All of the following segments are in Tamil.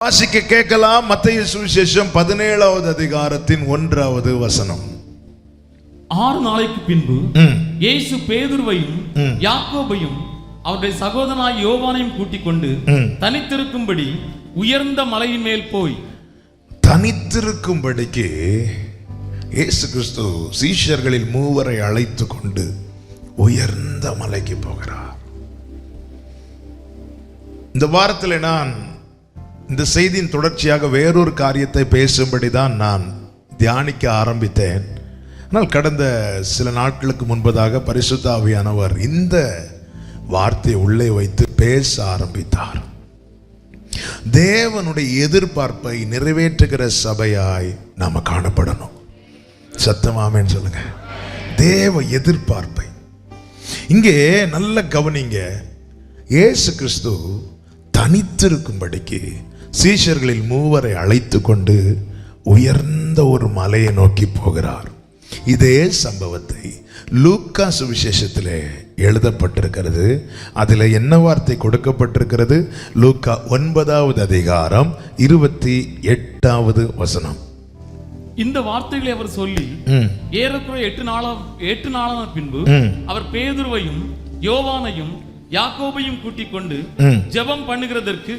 வாசிக்க கேட்கலாம். மத்தேயு சுவிசேஷம் 17வது அதிகாரத்தின் 1வது வசனம். 6 நாளைக்கு பின்பு இயேசு பேதுருவையும் யாக்கோபையும் அவருடைய சகோதரனாய் யோவானையும் கூட்டிக் கொண்டு தனித்திருக்கும்படி உயர்ந்த மலையின் மேல் போய். தனித்திருக்கும்படிக்கு இயேசு கிறிஸ்து சீஷர்களில் 3 அழைத்து கொண்டு உயர்ந்த மலைக்கு போகிறார். இந்த வாரத்தில் நான் இந்த செய்தியின் தொடர்ச்சியாக வேறொரு காரியத்தை பேசும்படிதான் நான் தியானிக்க ஆரம்பித்தேன். ஆனால் கடந்த சில நாட்களுக்கு முன்பதாக பரிசுத்த ஆவியானவர் இந்த வார்த்தையை உள்ளே வைத்து பேச ஆரம்பித்தார். தேவனுடைய எதிர்பார்ப்பை நிறைவேற்றுகிற சபையாய் நாம காணப்படணும். சத்தமாமேன்னு சொல்லுங்க. தேவ எதிர்பார்ப்பை இங்கே நல்ல கவனிங்க. இயேசு கிறிஸ்து தனித்திருக்கும்படிக்கு சீஷர்களில் 3 அழைத்து கொண்டு உயர்ந்த ஒரு மலையை நோக்கி போகிறார். இதே சம்பவத்தை லூக்கா சுவிசேஷத்திலே எழுதப்பட்டிருக்கிறது. அதில் என்ன வார்த்தை கொடுக்கப்பட்டிருக்கிறது? லூக்கா 9வது அதிகாரம் 28வது வசனம். இந்த வார்த்தைகளை அவர் சொல்லி ஏறக்குறைய 8 நாளான பின்பு அவர் பேதுருவையும் யோவானையும் யாக்கோபையும் கூட்டிக் கொண்டு ஜெபம் பண்ணுகிறதற்கு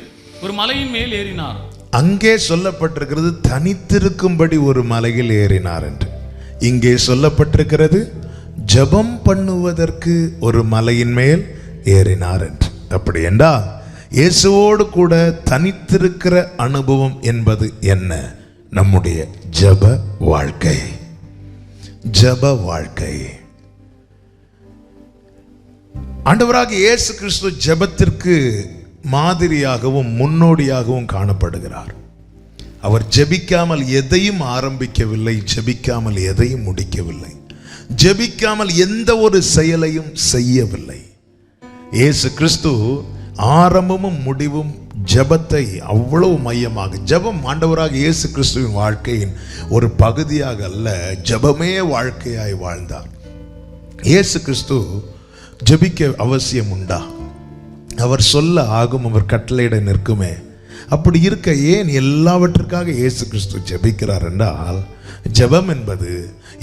ஒரு மலையின் மேல் ஏறினார். அங்கே சொல்லப்பட்டிருக்கிறது தனித்திருக்கும்படி ஒரு மலையில் ஏறினார் என்று. இங்கே சொல்லப்பட்டிருக்கிறது ஜெபம் பண்ணுவதற்கு ஒரு மலையின் மேல் ஏறினார் என்று. அப்படி என்றால் இயேசுவோடு கூட தனித்திருக்கிற அனுபவம் என்பது என்ன? நம்முடைய ஜெப வாழ்க்கை. ஜெப வாழ்க்கை. ஆண்டவராக இயேசு கிறிஸ்து ஜெபத்திற்கு மாதிரியாகவும் முன்னோடியாகவும் காணப்படுகிறார். அவர் ஜெபிக்காமல் எதையும் ஆரம்பிக்கவில்லை, ஜெபிக்காமல் எதையும் முடிக்கவில்லை, ஜெபிக்காமல் எந்த ஒரு செயலையும் செய்யவில்லை. இயேசு கிறிஸ்து ஆரம்பமும் முடிவும் ஜெபத்தை அவ்வளவு மையமாக, ஜெபம் ஆண்டவராக இயேசு கிறிஸ்துவின் வாழ்க்கையின் ஒரு பகுதியாக அல்ல, ஜெபமே வாழ்க்கையாய் வாழ்ந்தார். இயேசு கிறிஸ்து ஜெபிக்க அவசியம் உண்டா? அவர் சொல்ல ஆகும், அவர் கட்டளையிட நிற்குமே. அப்படி இருக்க ஏன் எல்லாவற்றுக்காக இயேசு கிறிஸ்து ஜெபிக்கிறார் என்றால், ஜெபம் என்பது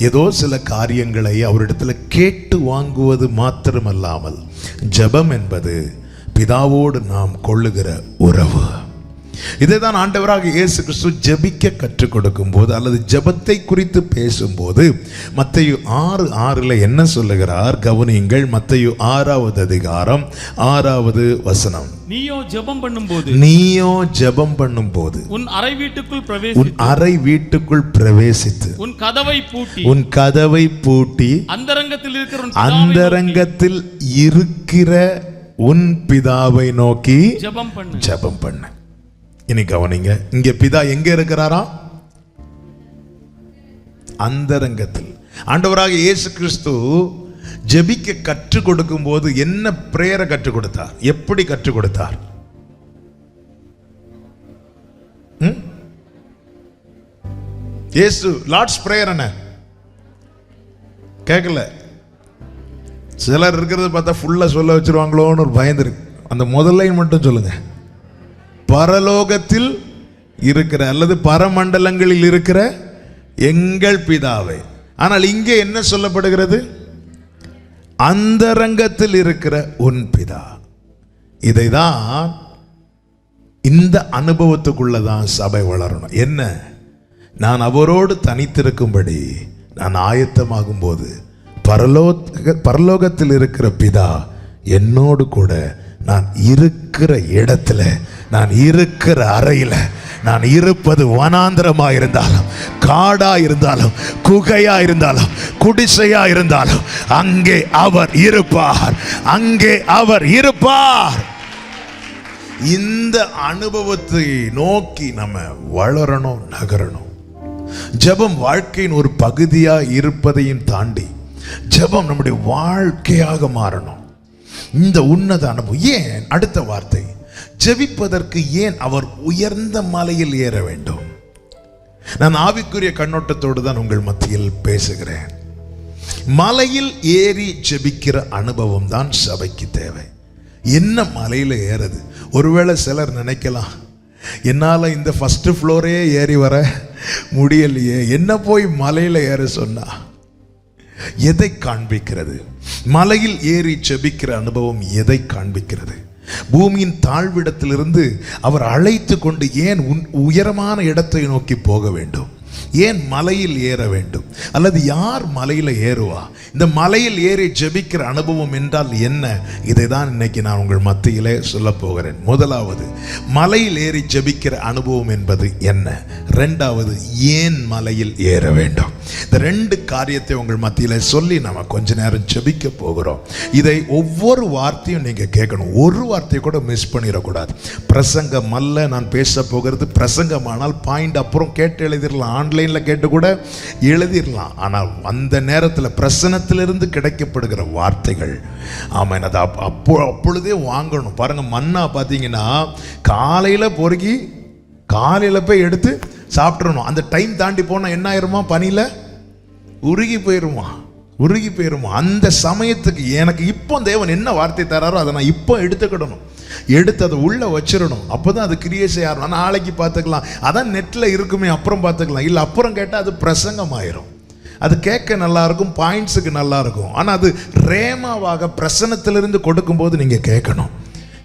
ஏதோ சில காரியங்களை அவரிடத்தில் கேட்டு வாங்குவது மாத்திரமல்லாமல், ஜெபம் என்பது பிதாவோடு நாம் கொள்ளுகிற உறவு. இதைதான் ஆண்டவராக இயேசு கிறிஸ்து ஜெபிக்க கற்றுக் கொடுக்கும் போது அல்லது ஜெபத்தை குறித்து பேசும்போது மத்தேயு 6:6 என்ன சொல்லுகிறார்? கவனியுங்கள். மத்தேயு 6வது அதிகாரம் 6வது வசனம். நீயோ ஜெபம் பண்ணும்போது உன் அறை வீட்டுக்குள் பிரவேசித்து உன் கதவை பூட்டி அந்தரங்கத்தில் இருக்கிற உன் பிதாவை நோக்கி ஜெபம் பண்ணு. இனி கவனிங்க. இங்க பிதா எங்க இருக்கிறாரா? அந்தரங்கத்தில். ஆண்டவராக இயேசு கிறிஸ்து ஜெபிக்க கற்றுக் கொடுக்கும் போது என்ன பிரேயரை கற்றுக் கொடுத்தார்? எப்படி கற்றுக் கொடுத்தார்? இயேசு லார்ட்ஸ் பிரேயர் என்ன கேட்கல. சிலர் இருக்கிறத பார்த்தா ஃபுல்லா சொல்ல வச்சிருவாங்களோன்னு ஒரு பயந்துருக்கு. அந்த முதல் லைன் மட்டும் சொல்லுங்க. பரலோகத்தில் இருக்கிற அல்லது பரமண்டலங்களில் இருக்கிற எங்கள் பிதாவை. ஆனால் இங்கே என்ன சொல்லப்படுகிறது? அந்தரங்கத்தில் இருக்கிற உன் பிதா. இதைதான், இந்த அனுபவத்துக்குள்ளதான் சபை வளரணும். என்ன? நான் அவரோடு தனித்திருக்கும்படி நான் ஆயத்தமாகும் போது பரலோகத்தில் இருக்கிற பிதா என்னோடு கூட, நான் இருக்கிற இடத்துல, நான் இருக்கிற அறையில, நான் இருப்பது வனாந்திரமா இருந்தாலும், காடா இருந்தாலும், குகையா இருந்தாலும், குடிசையா இருந்தாலும், அங்கே அவர் இருப்பார், அங்கே அவர் இருப்பார். இந்த அனுபவத்தை நோக்கி நம்ம வளரணும், நகரணும். ஜெபம் வாழ்க்கையின் ஒரு பகுதியா இருப்பதையும் தாண்டி ஜெபம் நம்முடைய வாழ்க்கையாக மாறணும். இந்த உன்னத அனுபவம். ஏன்? அடுத்த வார்த்தை, ஜெபிப்பதற்கு ஏன் அவர் உயர்ந்த மலையில் ஏற வேண்டும்? நான் ஆவிக்குரிய கண்ணோட்டத்தோடு தான் உங்கள் மத்தியில் பேசுகிறேன். மலையில் ஏறி ஜெபிக்கிற அனுபவம் தான் சபைக்கு தேவை. என்ன மலையில ஏறது? ஒருவேளை சிலர் நினைக்கலாம், என்னால் இந்த ஃபர்ஸ்ட் ஃப்ளோரே ஏறி வர முடியலையே, என்ன போய் மலையில் ஏற சொன்னா? எதை காண்பிக்கிறது? மலையில் ஏறி ஜெபிக்கிற அனுபவம் எதை காண்பிக்கிறது? பூமியின் தாழ்விடத்திலிருந்து அவர் அழைத்து கொண்டு ஏன் உயரமான இடத்தை நோக்கி போக வேண்டும்? ஏன் மலையில் ஏற வேண்டும்? அல்லது யார் மலையில் ஏறுவா? இந்த மலையில் ஏறி ஜெபிக்கிற அனுபவம் என்றால் என்ன? இதை தான் இன்னைக்கு நான் உங்கள் மத்தியிலே சொல்ல போகிறேன். முதலாவது, மலையில் ஏறி ஜெபிக்கிற அனுபவம் என்பது என்ன? ரெண்டாவது, ஏன் மலையில் ஏற வேண்டும்? இந்த ரெண்டு காரியத்தை உங்கள் மத்தியிலே சொல்லி நம்ம கொஞ்ச நேரம் ஜெபிக்க போகிறோம். இதை ஒவ்வொரு வார்த்தையும் நீங்க கேட்கணும். ஒரு வார்த்தையை கூட மிஸ் பண்ணிடக்கூடாது. பிரசங்கம் அல்ல நான் பேச போகிறது. பிரசங்கமானால் பாயிண்ட் அப்புறம் கேட்டு எழுதிடலாம், ஆன்லைன்ல கேட்டு கூட எழுதிடலாம். ஆனால் அந்த நேரத்தில் பிரசனத்திலிருந்து கிடைக்கப்படுகிற வார்த்தைகள், ஆமாம், அதை அப்பொழுதே வாங்கணும். பாருங்க, மன்னா பார்த்தீங்கன்னா காலையில் பொறுக்கி காலையில் போய் எடுத்து சாப்பிட்றணும். அந்த டைம் தாண்டி போனால் என்ன ஆயிருமா? பனியில் உருகி போயிருமா. அந்த சமயத்துக்கு எனக்கு இப்போ தேவன் என்ன வார்த்தை தராரோ அதை நான் இப்போ எடுத்துக்கிடணும், எடுத்து அதை உள்ள வச்சிடணும். அப்போதான் அது கிரியை செய்ய ஆரம்பம். நாளைக்கு பார்த்துக்கலாம், அதான் நெட்டில் இருக்குமே, அப்புறம் பார்த்துக்கலாம். இல்லை அப்புறம் கேட்டால் அது பிரசங்கம் ஆயிரும். அது கேட்க நல்லா இருக்கும், பாயிண்ட்ஸுக்கு நல்லா இருக்கும். ஆனால் அது ரேமாவாக பிரசனத்திலிருந்து கொடுக்கும்போது நீங்கள் கேட்கணும்.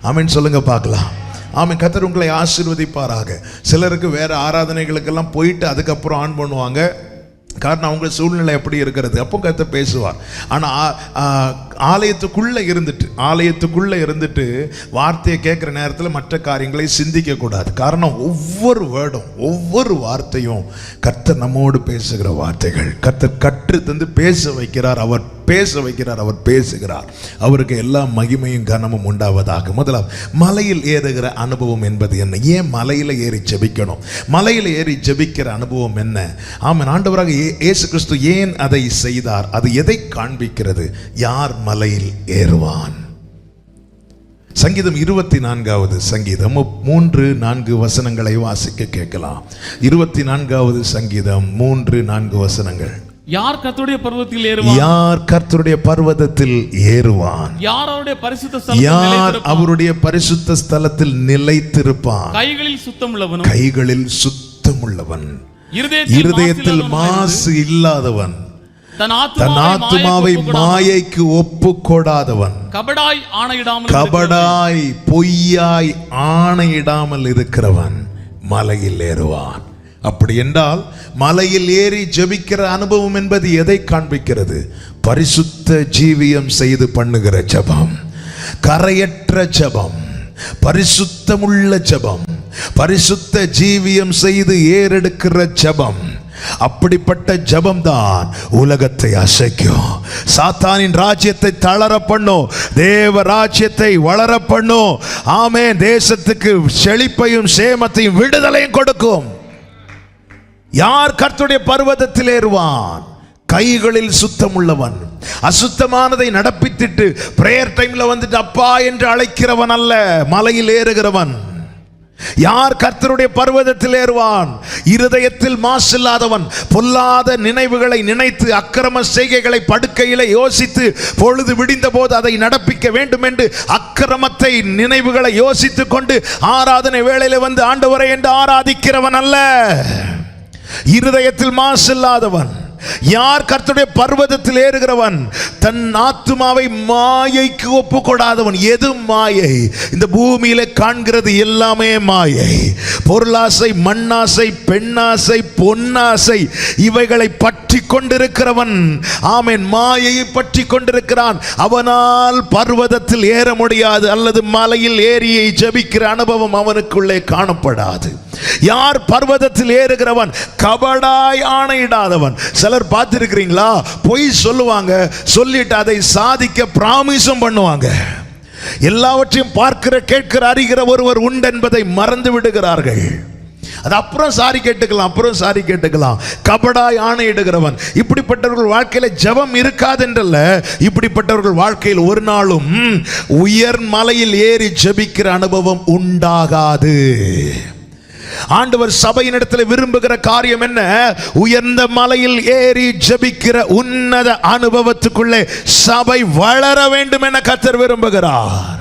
ஆமீன் சொல்லுங்க பார்க்கலாம். ஆமீன். கர்த்தர் உங்களை ஆசீர்வதிப்பாராக. சிலருக்கு வேறு ஆராதனைகளுக்கெல்லாம் போயிட்டு அதுக்கப்புறம் ஆன் பண்ணுவாங்க. காரணம் அவங்க சூழ்நிலை எப்படி இருக்கிறது, அப்போ கர்த்தர் பேசுவார். ஆனால் ஆலயத்துக்குள்ளே இருந்துட்டு வார்த்தையை கேட்குற நேரத்தில் மற்ற காரியங்களை சிந்திக்க கூடாது. காரணம், ஒவ்வொரு வேர்டும் ஒவ்வொரு வார்த்தையும் கர்த்தர் நம்மோடு பேசுகிற வார்த்தைகள். கர்த்தர் கற்று தந்து பேச வைக்கிறார், அவர் பேசுகிறார். அவருக்கு எல்லா மகிமையும் கனமும் உண்டாவதாக. முதலாவது, மலையில் ஏறுகிற அனுபவம் என்பது என்ன? ஏன் மலையில் ஏறி ஜெபிக்கணும்? மலையில் ஏறி ஜெபிக்கிற அனுபவம் என்ன? ஆமாம், ஆண்டவராக இயேசு கிறிஸ்து ஏன் அதை செய்தார்? அது எதை காண்பிக்கிறது? யார் மலையில் ஏறுவான்? சங்கீதம் 24வது சங்கீதம் 3-4 வசனங்களை வாசிக்க கேட்கலாம். 24வது சங்கீதம் 3-4 வசனங்கள். யார் கர்த்தருடைய பர்வதத்தில் ஏறுவான்? யார் கர்த்தருடைய பர்வதத்தில் ஏறுவான்? யார் அவருடைய பரிசுத்த ஸ்தலத்தில் நிலைத்திருப்பான்? கைகளில் சுத்தமுள்ளவன், இருதயத்தில் மாசு இல்லாதவன், தன் ஆத்துமாவை மாயைக்கு ஒப்புக்கொடாதவன், கபடாய் பொய்யாய் ஆணையிடாமல் இருக்கிறவன் மலையில் ஏறுவான். அப்படி என்றால் மலையில் ஏறி ஜெபிக்கிற அனுபவம் என்பது எதை காண்பிக்கிறது? பரிசுத்த ஜீவியம் செய்து பண்ணுகிற ஜெபம், கரையற்ற ஜெபம், பரிசுத்தமுள்ள ஜெபம், பரிசுத்த ஜீவியம் செய்து ஏறெடுக்கிற ஜெபம். அப்படிப்பட்ட ஜெபம்தான் உலகத்தை அசைக்கும், சாத்தானின் ராஜ்யத்தை தளர பண்ணும், தேவ ராஜ்யத்தை வளர பண்ணும். ஆமென். தேசத்துக்கு செழிப்பையும் சேமத்தையும் விடுதலையும் கொடுக்கும். யார் கர்த்தருடைய பர்வதத்தில் ஏறுவான்? கைகளில் சுத்தமுள்ளவன். அசுத்தமானதை நடப்பித்துட்டு பிரேயர் டைம்ல வந்துட்டு அப்பா என்று அழைக்கிறவன் அல்ல, மலையில் ஏறுகிறவன். யார் கர்த்தருடைய பர்வதத்தில் ஏறுவான்? இருதயத்தில் மாசில்லாதவன், பொல்லாத நினைவுகளை நினைத்து அக்கிரம செய்கைகளை படுக்கையிலே யோசித்து பொழுது விடிந்த போது அதை நடப்பிக்க வேண்டும் என்று அக்கிரமத்தை நினைவுகளை யோசித்துக் கொண்டு ஆராதனை வேளையில வந்து ஆண்டவரை என்று ஆராதிக்கிறவன் அல்ல, இருதயத்தில் மாசில்லாதவன். யார் கர்த்தருடைய பர்வதத்தில் ஏறுகிறவன்? தன் ஆத்துமாவை மாயைக்கு ஒப்புக்கொடாதவன். எது மாயை? இந்த பூமியில காண்கிறது எல்லாமே மாயை. பொருளாசை, மண்ணாசை, பெண்ணாசை, பொன்னாசை, இவைகளை பற்றி கொண்டிருக்கிறவன். ஆமென். மாயையை பற்றி கொண்டிருக்கிறான். அவனால் பர்வதத்தில் ஏற முடியாது, அல்லது மலையில் ஏறியை ஜெபிக்கிற அனுபவம் அவனுக்குள்ளே காணப்படாது. யார் பர்வதத்தில் ஏறுகிறவன்? கபடாய் ஆணையிடாதவன். சிலர் பார்த்திருக்கிறீங்களா? பொய் சொல்லுவாங்க, சொல்லிட்டு அதை சாதிக்க பிராமிசும் பண்ணுவாங்க. எல்லாவற்றையும் பார்க்கிற கேட்கிற அறிகிற ஒருவர் உண்டு என்பதை மறந்து விடுகிறார்கள். அது அப்புறம் சாரி கேட்டுக்கலாம். கபடாய் ஆணையிடுகிறவன். இப்படிப்பட்டவர்கள் வாழ்க்கையில ஜெபம் இருக்காது என்றல்ல, இப்படிப்பட்டவர்கள் வாழ்க்கையில் ஒரு நாளும் உயர் மலையில் ஏறி ஜெபிக்கிற அனுபவம் உண்டாகாது. ஆண்டவர் சபையினிடத்தில் விரும்புகிற காரியம் என்ன? உயர்ந்த மலையில் ஏறி ஜெபிக்கிற உன்னத அனுபவத்துக்குள்ளே சபை வளர வேண்டும் என கர்த்தர் விரும்புகிறார்.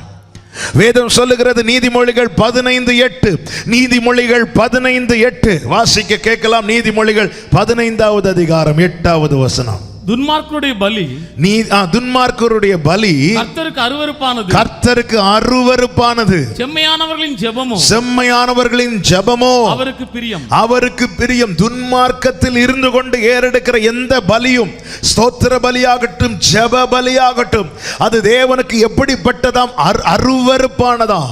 வேதம் சொல்லுகிறது நீதிமொழிகள் 15:8. நீதிமொழிகள் 15:8 வாசிக்க கேட்கலாம். நீதிமொழிகள் 15வது அதிகாரம் 8வது வசனம். துன்மார்க்கருடைய பலி துன்மார்க்கருடைய பலி கர்த்தருக்கு அருவருப்பானது. கர்த்தருக்கு அருவருப்பானது. செம்மையானவர்களின் ஜெபமோ அவருக்கு பிரியம். அவருக்கு பிரியம். துன்மார்க்கத்தில் இருந்து கொண்டு ஏறெடுக்கிற எந்த பலியும், ஸ்தோத்திர பலியாகட்டும் ஜெப பலியாகட்டும், அது தேவனுக்கு எப்படிப்பட்டதாம்? அருவருப்பானதா.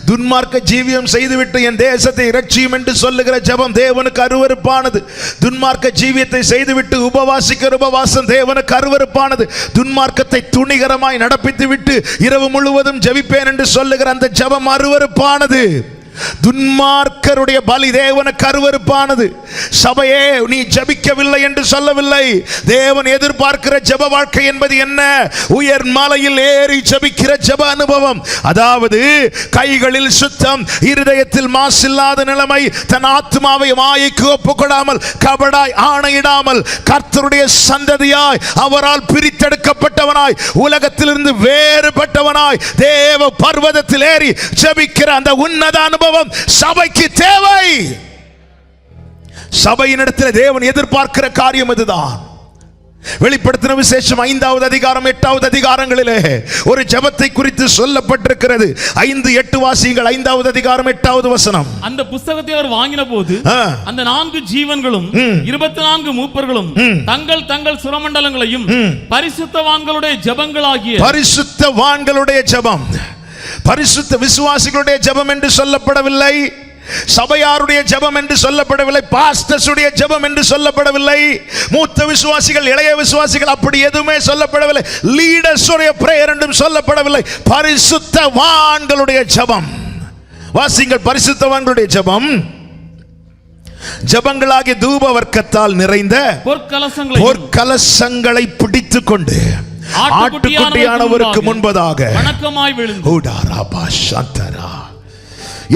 துன்மார்க்க ஜீவியம் செய்துவிட்டு என் தேசத்தை இரட்சியும் என்று சொல்லுகிற ஜெபம் தேவனுக்கு அருவருப்பானது. துன்மார்க்க ஜீவியத்தை செய்துவிட்டு உபவாசிக்கிற உபவாசம் தேவனுக்கு அருவருப்பானது. துன்மார்க்கத்தை துணிகரமாய் நடப்பித்து விட்டு இரவு முழுவதும் ஜெபிப்பேன் என்று சொல்லுகிற அந்த ஜெபம் அருவருப்பானது. துன்மார்க்கருடைய பலி தேவனுக்கு அருவருப்பானது. சபையே, நீ ஜெபிக்கவில்லை என்று சொல்லவில்லை. தேவன் எதிர்பார்க்கிற ஜெப வாழ்க்கை என்பது என்ன? உயர் மலையில் ஏறி ஜெபிக்கிற ஜெப அனுபவம். அதாவது கைகளில் சுத்தம், இருதயத்தில் மாசில்லாத நிலைமை, தன் ஆத்மாவை மாயைக்கு ஒப்புக்கொடாமல், கபடாய் ஆணையிடாமல், கர்த்தருடைய சந்ததியாய், அவரால் பிரித்தெடுக்கப்பட்டவனாய், உலகத்திலிருந்து வேறுபட்டவனாய் தேவ பர்வதத்தில் ஏறி ஜெபிக்கிற அந்த உன்னத அனுபவம் சபைக்கு தேவை. சபையினிடத்தில் தேவன் எதிர்பார்க்கிற காரியம் இதுதான். வெளிப்படுத்தின விசேஷம் 5வது அதிகாரம் 8வது அதிகாரங்களிலே ஒரு ஜெபத்தை குறித்து சொல்லப்பட்டிருக்கிறது. 5:8 வாசியுங்கள். 5வது அதிகாரம் 8வது வசனம். அந்த புத்தகத்தை அவர் வாங்கின போது அந்த 4 ஜீவன்களும் 24 மூப்பர்களும் தங்கள் தங்கள் சுரமண்டலங்களையும் பரிசுத்தவான்களுடைய ஜெபங்களாகிய, பரிசுத்தவான்களுடைய ஜெபம், பரிசுத்த விசுவாசிகளுடைய ஜெபம் என்று சொல்லப்படவில்லை. சபையாருடைய ஜெபம் என்று சொல்லப்படவில்லை. பாஸ்டர்ஸுடைய ஜெபம் என்று சொல்லப்படவில்லை. மூத்த விசுவாசிகள், இளைய விசுவாசிகள், அப்படி எதுவுமே சொல்லப்படவில்லை. லீடர்ஸுடைய பிரேயர் என்றும் சொல்லப்படவில்லை. பரிசுத்தவான்களுடைய ஜெபம் வாசிங்கள். பரிசுத்தவான்களுடைய ஜெபம் ஜெபங்களாகிய தூப வர்க்கத்தால் நிறைந்த பொற்கலசங்களை பிடித்துக் கொண்டு ஆட்டுக்குட்டியானவருக்கு முன்பதாக வணக்கமாய் விழுந்து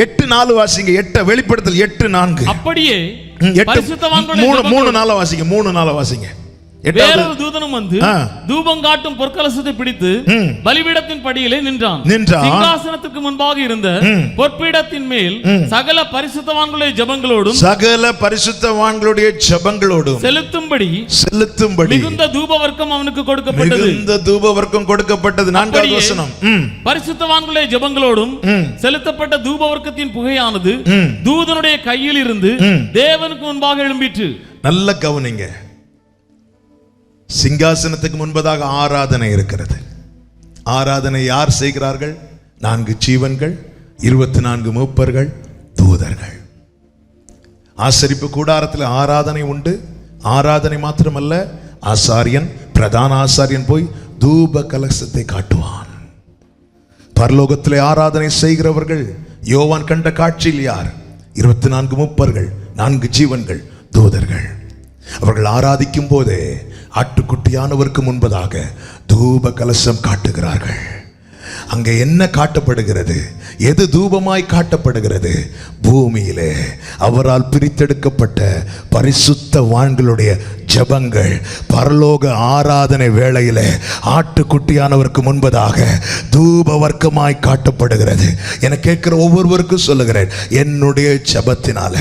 8:4 வாசிங்க. 8 வெளிப்படுத்தல் 8:4. அப்படியே 3:4 வாசிங்க. 3:4 வாசிங்க. வேறொரு தூதனும் வந்து தூபம் காட்டும் பொற்கலசத்தை பிடித்து பலிபீடத்தின் படியிலே நின்றான். சிங்காசனத்துக்கு முன்பாக இருந்த பொற்பீடத்தின் மேல் சகல பரிசுத்தவான்களுடைய ஜெபங்களோடும் செலுத்தும்படி மிகுந்த தூபவர்க்கம் அவனுக்கு கொடுக்கப்பட்டது. 4வது வசனம். பரிசுத்தவான்களுடைய ஜெபங்களோடும் செலுத்தப்பட்ட தூபவர்க்கத்தின் புகையானது தூதனுடைய கையில் இருந்து தேவனுக்கு முன்பாக எழும்பிற்று. நல்ல கவனிங்க. சிங்காசனத்துக்கு முன்பதாக ஆராதனை இருக்கிறது. ஆராதனை யார் செய்கிறார்கள்? 4 ஜீவன்கள், 24 மூப்பர்கள், தூதர்கள். ஆசரிப்பு கூடாரத்தில் ஆராதனை உண்டு. ஆராதனை மாத்திரமல்ல, ஆசாரியன், பிரதான ஆசாரியன் போய் தூப கலசத்தை காட்டுவான். பரலோகத்திலே ஆராதனை செய்கிறவர்கள் யோவான் கண்ட காட்சியில் யார்? 24 மூப்பர்கள், 4 ஜீவன்கள், தூதர்கள். அவர்கள் ஆராதிக்கும் போதே ஆட்டுக்குட்டியானவருக்கு முன்பதாக தூப கலசம் காட்டுகிறார்கள். அங்கே என்ன காட்டப்படுகிறது? எது தூபமாய் காட்டப்படுகிறது? பூமியிலே அவரால் பிரித்தெடுக்கப்பட்ட பரிசுத்தவான்களுடைய ஜெபங்கள் பரலோக ஆராதனை வேளையிலே ஆட்டுக்குட்டியானவருக்கு முன்பதாக தூப வர்க்கமாய் காட்டப்படுகிறது. என கேட்கிற ஒவ்வொருவருக்கும் சொல்லுகிறேன், என்னுடைய ஜெபத்தினால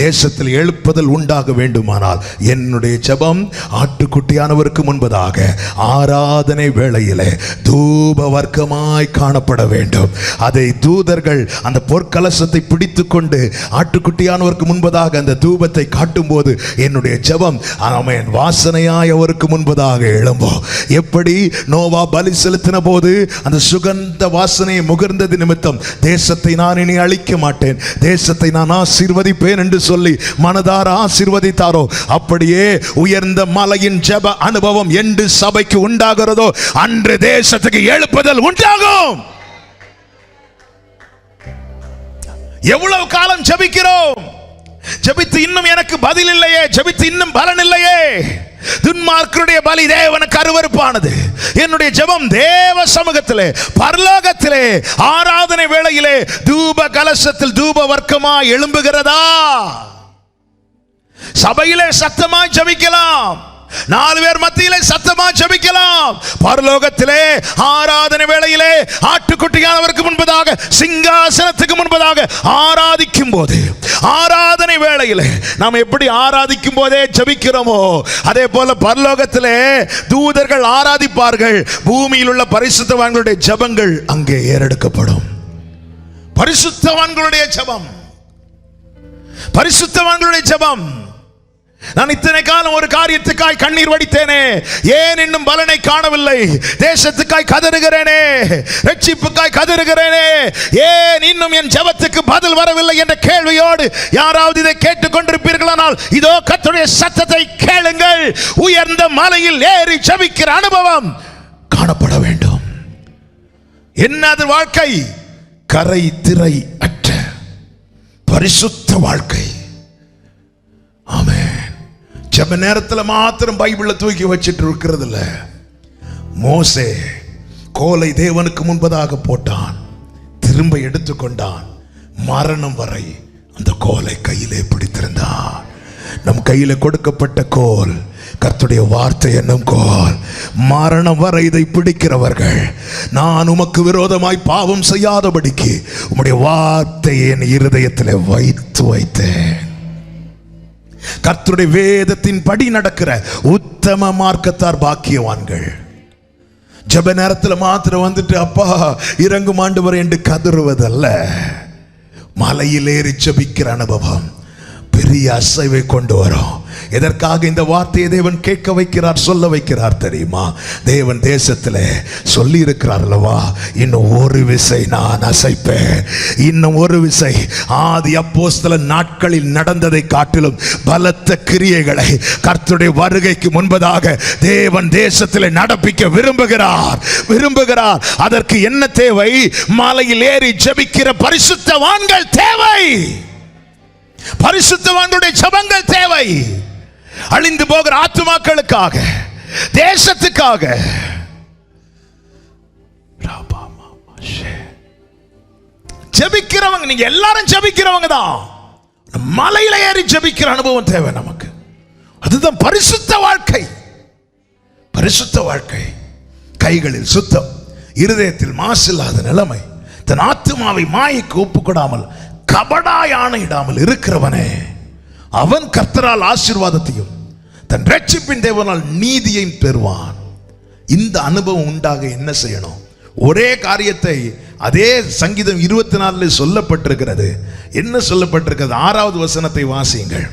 தேசத்தில் எழுப்புதல் உண்டாக வேண்டுமானால் என்னுடைய ஜெபம் ஆட்டுக்குட்டியானவருக்கு முன்பதாக ஆராதனை வேளையிலே தூப வர்க்கமாய் காணப்பட வேண்டும். அதை தூதர்கள் அந்த பொற்கலசத்தை பிடித்துக் கொண்டு ஆட்டுக்குட்டியானவருக்கு முன்பதாக அந்த தூபத்தை காட்டும் போது என்னுடைய ஜெபம் வாசனையாய் அவருக்கு முன்பதாக எழும்போம். எப்படி நோவா பலி செலுத்தின போது அந்த சுகந்த வாசனையை முகர்ந்தது நிமித்தம் தேசத்தை நான் இனி அழிக்க மாட்டேன், தேசத்தை நான் ஆசீர்வதிப்பேன் என்று சொல்லி மனதார ஆசீர்வதித்தாரோ, அப்படியே உயர்ந்த மலையின் ஜெப அனுபவம் என்று சபைக்கு உண்டாகிறதோ அன்று தேசத்துக்கு எழுப்புதல் உண்டாகும். எவ்வளவு காலம் ஜெபிக்கிறோம்? ஜெபித்து இன்னும் எனக்கு பதில் இல்லையே, ஜெபித்து இன்னும் பலன் இல்லையே. துன்மார்க்கருடைய பலி தேவனுக்கு அருவருப்பானது. என்னுடைய ஜெபம் தேவ சமூகத்திலே பரலோகத்திலே ஆராதனை வேளையிலே தூப கலசத்தில் தூப வர்க்கமாய் எழும்புகிறதா? சபையிலே சத்தமாய் ஜெபிக்கலாம், 4 பேர் மத்தியிலே சத்தமா ஜெபிக்கலாம். பரலோகத்திலே ஆராதனை வேளையிலே ஆட்டுக்குட்டியானவருக்கு முன்பதாக, சிங்காசனத்துக்கு முன்பதாக ஆராதிக்கும் போது, ஆராதனை வேளையிலே நாம் எப்படி ஆராதிக்கும் போதே ஜெபிக்கிறோமோ அதே போல பரலோகத்திலே தூதர்கள் ஆராதிப்பார்கள். பூமியில் உள்ள பரிசுத்தவான்களுடைய ஜெபங்கள் அங்கே ஏறெடுக்கப்படும். பரிசுத்தவான்களுடைய ஜெபம், பரிசுத்தவான்களுடைய ஜெபம். நான் இத்தனை காலம் ஒரு காரியத்துக்காய் கண்ணீர் வடித்தேனே, ஏன் இன்னும் பலனை காணவில்லை? தேசத்துக்காய் கதறுகிறேனே, ரட்சிப்புக்காய் கதறுகிறேனே, ஏன் இன்னும் என் ஜெபத்துக்கு பதில் வரவில்லை என்ற கேள்வியோடு யாராவது இதை கேட்டுக்கொண்டிருப்பீர்களானால் இதோ கர்த்தருடைய சத்தத்தை கேளுங்கள். உயர்ந்த மலையில் ஏறி ஜெபிக்கிற அனுபவம் காணப்பட வேண்டும். என்னது வாழ்க்கை? கரை திரை அற்ற பரிசுத்த வாழ்க்கை. ஆமென். ஜெப நேரத்துல மாத்திரம் பைபிளை தூக்கி வச்சிட்டு இருக்கிறது இல்ல. மோசே கோலை தேவனுக்கு முன்பதாக போட்டான், திரும்ப எடுத்துக்கொண்டான், மரணம் வரை அந்த கோலை கையிலே பிடித்திருந்தான். நம் கையில கொடுக்கப்பட்ட கோல் கர்த்தருடைய வார்த்தை என்னும் கோல். மரணம் வரை இதை பிடிக்கிறவர்கள், நான் உமக்கு விரோதமாய் பாவம் செய்யாதபடிக்கு உம்முடைய வார்த்தையை என் இருதயத்திலே வைத்தேன். கர்த்தருடைய வேதத்தின் படி நடக்கிற உத்தம மார்க்கத்தார் பாக்கியவான்கள். ஜெப நேரத்தில் மாத்திரம் வந்துட்டு அப்பா இறங்கும் ஆண்டவரே என்று கதறுவதல்ல. மலையில் ஏறி ஜெபிக்கிற அனுபவம் பெரிய அசைவை கொண்டு வரும். எதற்காக இந்த வார்த்தையை தேவன் கேட்க வைக்கிறார், சொல்ல வைக்கிறார் தெரியுமா? தேவன் தேசத்தில் சொல்லி இருக்கிறார் அல்லவா, இன்னும் ஒரு விசை நான் அசைப்பேன், இன்னும் ஒரு விசை. ஆதி அப்போஸ்தல நாட்களில் நடந்ததை காட்டிலும் பலத்த கிரியைகளை கர்த்தருடைய வருகைக்கு முன்பதாக தேவன் தேசத்தில் நடப்பிக்க விரும்புகிறார். அதற்கு என்ன தேவை? மலையில் ஏறி ஜெபிக்கிற பரிசுத்தவான்கள் தேவை. பரிசுத்தவான்களுடைய ஜெபங்கள் தேவை. அழிந்து போகிற ஆத்துமாக்களுக்காக, தேசத்துக்காக. ஜெபிக்கிறவங்க, நீங்க எல்லாரும் ஜெபிக்கிறவங்க தான். மலையில ஏறி ஜெபிக்கிற அனுபவம் தேவை நமக்கு. அதுதான் பரிசுத்த வாழ்க்கை. பரிசுத்த வாழ்க்கை. கைகளில் சுத்தம், இருதயத்தில் மாசில்லாத நிலைமை, தன் ஆத்துமாவை மாயைக்கு ஒப்புக்கொடாமல் கபடாய் ஆணையிடாமல் இருக்கிறவனே, அவன் கர்த்தரால் ஆசீர்வாதத்தையும் தன் ரட்சிப்பின் தேவனால் நீதியையும் பெறுவான். இந்த அனுபவம் உண்டாக என்ன செய்யணும்? ஒரே காரியத்தை அதே சங்கீதம் 24 சொல்லப்பட்டிருக்கிறது. என்ன சொல்லப்பட்டிருக்கிறது? 6வது வசனத்தை வாசியுங்கள்.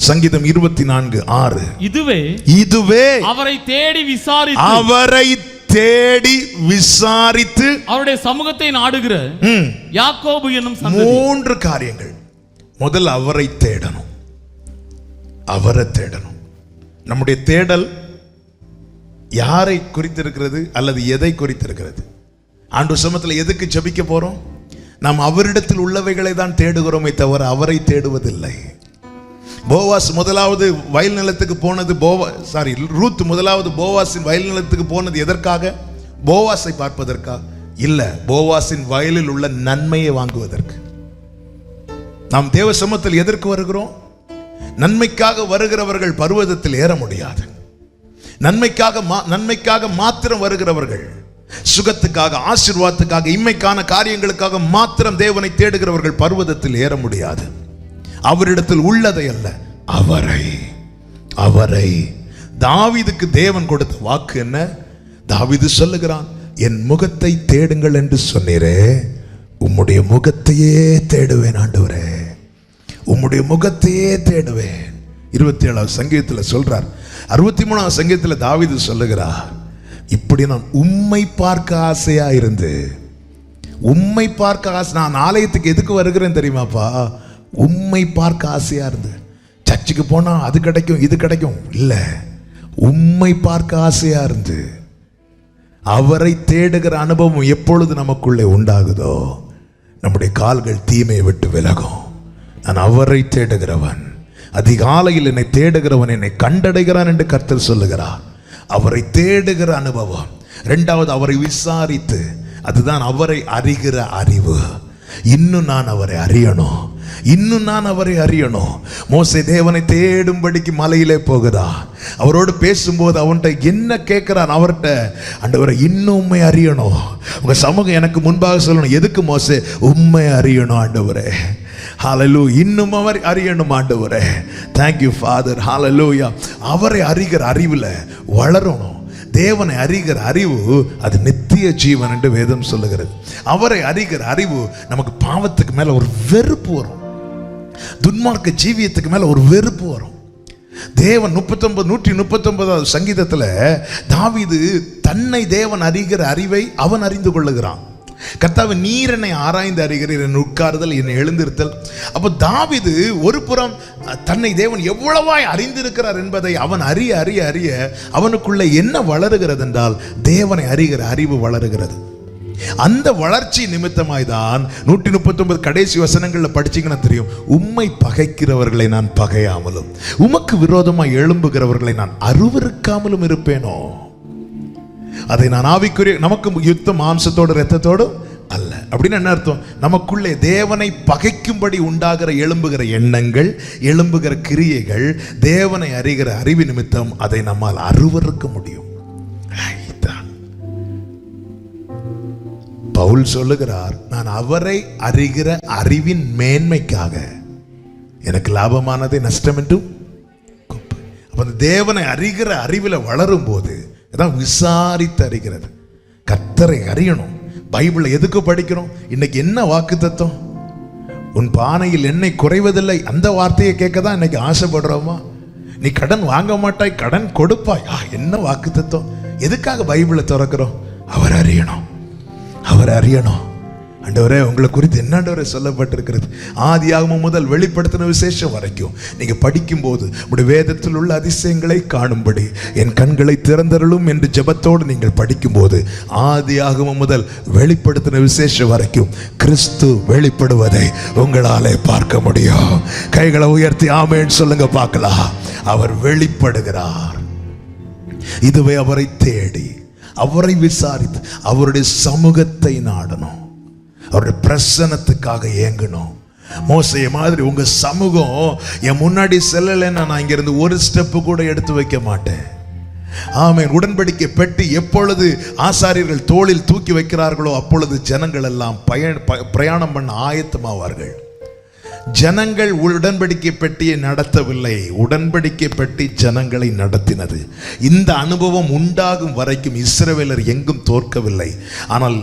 சங்கீதம் 24:6. இதுவே அவரை தேடி விசாரித்து அவருடைய சமூகத்தை நாடுகிற யாக்கோபு என்னும் 3 காரியங்கள். முதல் அவரை தேடணும். அவரை தேடணும். நம்முடைய தேடல் யாரை குறித்திருக்கிறது அல்லது எதை குறித்திருக்கிறது? ஆண்டவர் சமூகத்தில் எதுக்கு ஜெபிக்க போறோம்? நாம் அவரிடத்தில் உள்ளவைகளை தான் தேடுகிறோமே தவிர அவரை தேடுவதில்லை. போவாஸ் முதலாவது வயல் நிலத்துக்கு போனது, ரூத் முதலாவது போவாஸின் வயல் நிலத்துக்கு போனது எதற்காக? போவாஸை பார்ப்பதற்கா? இல்ல, போவாஸின் வயலில் உள்ள நன்மையை வாங்குவதற்கு. நாம் தேவ சமூகத்தில் எதற்கு வருகிறோம்? நன்மைக்காக வருகிறவர்கள் பர்வதத்தில் ஏற முடியாது. நன்மைக்காக மாத்திரம் வருகிறவர்கள், சுகத்துக்காக, ஆசீர்வாதத்துக்காக, இம்மைக்கான காரியங்களுக்காக மாத்திரம் தேவனை தேடுகிறவர்கள் பர்வதத்தில் ஏற முடியாது. அவரிடத்தில் உள்ளதை அல்ல, அவரை. தாவீதுக்கு தேவன் கொடுத்த வாக்கு என்ன? தாவீது சொல்லுகிறான், என் முகத்தை தேடுங்கள் என்று சொன்னீரே, உம்முடைய முகத்தையே தேடுவேன் ஆண்டவரே, உம்முடைய முகத்தையே தேடுவேன். 27வது சங்கீதத்தில் சொல்றார். 63வது சங்கீதத்தில் தாவீது சொல்லுகிறார், இப்படி நான் உம்மை பார்க்க ஆசையா இருந்து, உம்மை பார்க்க ஆசை. நான் ஆலயத்துக்கு எதுக்கு வருகிறேன் தெரியுமாப்பா? உம்மை பார்க்க ஆசையா இருந்து. சர்ச்சுக்கு போனா அது கிடைக்கும் இது கிடைக்கும் இல்ல, உம்மை பார்க்க ஆசையா இருந்து அவரை தேடுகிற அனுபவம் எப்பொழுது நமக்குள்ளே உண்டாகுதோ நம்முடைய கால்கள் தீமையை விட்டு விலகும். நான் அவரை தேடுகிறவன், அதிகாலையில் என்னை தேடுகிறவன் என்னை கண்டடைகிறான் என்று கர்த்தர் சொல்லுகிறார். அவரை தேடுகிற அனுபவம். 2வது அவரை விசாரித்து, அதுதான் அவரை அறிகிற அறிவு. இன்னும் நான் அவரை அறியணும், இன்னும் நான் அவரை அறியணும். மோசே தேவனை தேடும்படிக்கு மலையிலே போகிறான். அவரோடு பேசும்போது அவன்கிட்ட என்ன கேட்கிறான்? அவர்கிட்ட, ஆண்டவரை இன்னும் உண்மை அறியணும், உங்க சமூகம் எனக்கு முன்பாக சொல்லணும். எதுக்கு மோசே? உண்மை அறியணும் ஆண்டவரே. ஹல்லேலூயா. இன்னும் அவர் அறியணும் ஆண்டவரே. Thank you father. ஹல்லேலூயா. அவரை அறிகிற அறிவுல வளரணும். தேவனை அறிகிற அறிவு அது நித்திய ஜீவன் என்று வேதம் சொல்லுகிறது. அவரை அறிகிற அறிவு நமக்கு பாவத்துக்கு மேல ஒரு வெறுப்பு வரும், துன்மார்க்க ஜீவியத்துக்கு மேல ஒரு வெறுப்பு வரும். தேவன் 139 சங்கீதத்துல தாவீது தன்னை தேவன் அறிகிற அறிவை அவன் அறிந்து கொள்ளுகிறான். கர்த்தாவே, நீர் என்னை ஆராய்ந்து அறிகிறீர், என் உட்கார்தல், என்னை எழுந்திருத்தல். அப்போ தாவீது ஒரு புறம் தன்னை தேவன் எவ்வளவாய் அறிந்திருக்கிறார் என்பதை அவன் அறிய அறிய அறிய அவனுக்குள்ள என்ன வளருகிறது என்றால் தேவனை அறிகிற அறிவு வளருகிறது. அந்த வளர்ச்சி நிமித்தமாய் தான் 139 கடைசி வசனங்கள்ல படிச்சீங்கன்னா தெரியும், உம்மை பகைக்கிறவர்களை நான் பகையாமலும் உமக்கு விரோதமாய் எழும்புகிறவர்களை நான் அருவருக்காமலும் இருப்பேனோ. அதை நான் ஆவிக்குரிய, நமக்கு யுத்தம் மாம்சத்தோடு இரத்தத்தோடு அல்ல. அப்படின்னு என்ன அர்த்தம்? நமக்குள்ளே தேவனை பகைக்கும்படி உண்டாகிற எழும்புகிற எண்ணங்கள், எழும்புகிற கிரியைகள், தேவனை அறிகிற அறிவு நிமித்தம் அதை நம்மால் அருவருக்க முடியும். பவுல் சொல்லுகிறார், நான் அவரை அறிகிற அறிவின் மேன்மைக்காக எனக்கு லாபமானதை நஷ்டம் என்றும். அப்ப தேவனை அறிகிற அறிவில் வளரும் போது அதான் விசாரித்து அறிகிறது. கர்த்தரை அறியணும். பைபிளை எதுக்கு படிக்கிறோம்? இன்னைக்கு என்ன வாக்கு தத்துவம்? உன் பானையில் எண்ணெய் குறைவதில்லை, அந்த வார்த்தையை கேட்க தான் இன்னைக்கு ஆசைப்படுறோமா? நீ கடன் வாங்க மாட்டாய், கடன் கொடுப்பாய். என்ன வாக்கு தத்துவம்? எதுக்காக பைபிளை திறக்கிறோம்? அவர் அறியணும், அவர் அறியணும். ஆண்டவரே, உங்களை குறித்து என்ன ஆண்டவரே சொல்லப்பட்டிருக்கிறது? ஆதியாகமம் முதல் வெளிப்படுத்தின விசேஷம் வரைக்கும் நீங்க படிக்கும்போது உடைய வேதத்தில் உள்ள அதிசயங்களை காணும்படி என் கண்களை திறந்தருளும் என்று ஜெபத்தோடு நீங்கள் படிக்கும்போது ஆதியாகமம் முதல் வெளிப்படுத்தின விசேஷம் வரைக்கும் கிறிஸ்து வெளிப்படுவதை உங்களாலே பார்க்க முடியும். கைகளை உயர்த்தி ஆமென் சொல்லுங்க பார்க்கலாம். அவர் வெளிப்படுகிறார். இதுவே அவரை தேடி, அவரை விசாரித்து, அவருடைய சமூகத்தை நாடணும், அவருடைய பிரசன்னத்துக்காக ஏங்கணும். மோசே மாதிரி உங்க சமூகம் என் முன்னாடி செல்லலைன்னா நான் இங்கிருந்து ஒரு ஸ்டெப்பு கூட எடுத்து வைக்க மாட்டேன். ஆமென். உடன்படிக்கை பெட்டி எப்பொழுது ஆசாரியர்கள் தோளில் தூக்கி வைக்கிறார்களோ அப்பொழுது ஜனங்கள் எல்லாம் பிரயாணம் பண்ண ஆயத்தமாவார்கள். ஜனங்கள் உடன்படிக்கை பெட்டியை நடத்தவில்லை, உடன்படிக்கை பெட்டி ஜனங்களை நடத்தினது. இந்த அனுபவம் உண்டாகும் வரைக்கும் இஸ்ரவேலர் எங்கும் தோற்கவில்லை. ஆனால்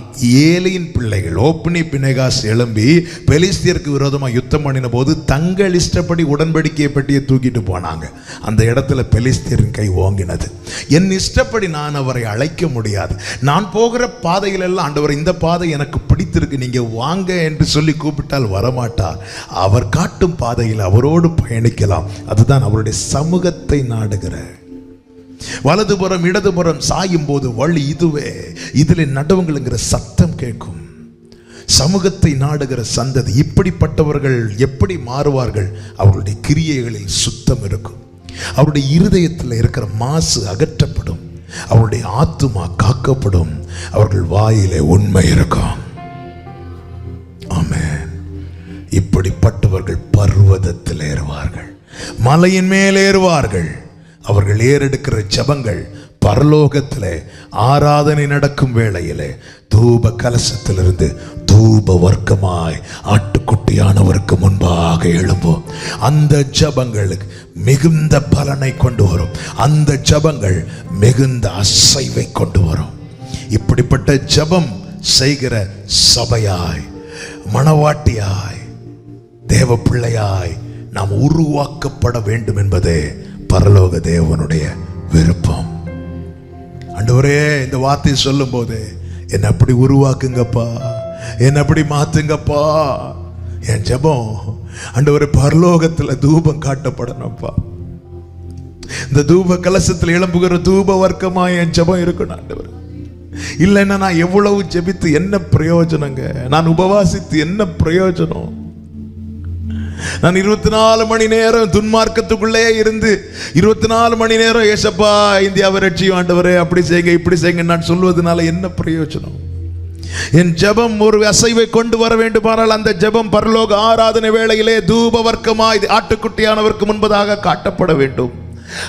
ஏலியின் பிள்ளைகள் ஓப்னி பினெகாஸ் எழும்பி பெலிஸ்தியருக்கு விரோதமாக யுத்தம் பண்ணின போது தங்கள் இஷ்டப்படி உடன்படிக்கை பெட்டியை தூக்கிட்டு போனாங்க. அந்த இடத்துல பெலிஸ்தியரின் கை ஓங்கினது. என் இஷ்டப்படி நான் அவரை அழைக்க முடியாது. நான் போகிற பாதையிலெல்லாம் ஆண்டவர் இந்த பாதை எனக்கு பிடித்திருக்கு, நீங்க வாங்க என்று சொல்லி கூப்பிட்டால் வரமாட்டார். அவர் காட்டும் பாதையில் அவரோடு பயணிக்கலாம். அதுதான் அவருடைய சமூகத்தை நாடுகிற. வலதுபுறம் இடதுபுறம் சாயும் போது வழி இதுவே, இதில் நடவுங்கள்ங்கிற சத்தம் கேட்கும். சமூகத்தை நாடுகிற சந்ததி இப்படிப்பட்டவர்கள் எப்படி மாறுவார்கள்? அவருடைய கிரியைகளில் சுத்தம் இருக்கும், அவருடைய இருதயத்தில் இருக்கிற மாசு அகற்றப்படும், அவருடைய ஆத்துமா காக்கப்படும், அவர்கள் வாயிலே உண்மை இருக்கும். ஆமென். இப்படிப்பட்டவர்கள் பர்வதத்தில் ஏறுவார்கள், மலையின் மேல் ஏறுவார்கள். அவர்கள் ஏறெடுக்கிற ஜெபங்கள் பரலோகத்திலே ஆராதனை நடக்கும் வேளையிலே தூப கலசத்திலிருந்து தூப வர்க்கமாய் ஆட்டுக்குட்டியானவருக்கு முன்பாக எழும்பும். அந்த ஜெபங்களுக்கு மிகுந்த பலனை கொண்டு வரும். அந்த ஜெபங்கள் மிகுந்த அசைவை கொண்டு வரும். இப்படிப்பட்ட ஜெபம் செய்கிற சபையாய், மணவாட்டியாய், தேவ பிள்ளையாய் நாம் உருவாக்கப்பட வேண்டும் என்பதே பரலோக தேவனுடைய விருப்பம். ஆண்டவரே, இந்த வார்த்தையை சொல்லும் போது என்னை அப்படி உருவாக்குங்கப்பா, என்னை அப்படி மாத்துங்கப்பா. என் ஜெபம் ஆண்டவரே, பரலோகத்தில் தூபம் காட்டப்படணும்ப்பா. இந்த தூப கலசத்தில் எழும்புகிற தூப வர்க்கமா என் ஜெபம் இருக்கணும் ஆண்டவர். இல்லைன்னா நான் எவ்வளவு ஜெபித்து என்ன பிரயோஜனங்க? நான் உபவாசித்து என்ன பிரயோஜனம்? நான் 24 மணி நேரம் துன்மார்க்கத்துக்குள்ளே இருந்து 24 மணி நேரம் ஏசப்பா இந்தியாவை ரட்சியும் ஆண்டவரே, அப்படி செய்யுங்க இப்படி செய்யுங்க நான் சொல்வதனால என்ன பிரயோஜனம்? என் ஜெபம் ஒரு அசைவை கொண்டு வர வேண்டுமானால் அந்த ஜெபம் பரலோக ஆராதனை வேளையிலே தூப வர்க்கமாய் ஆட்டுக்குட்டியானவருக்கு முன்பதாக காட்டப்பட வேண்டும்.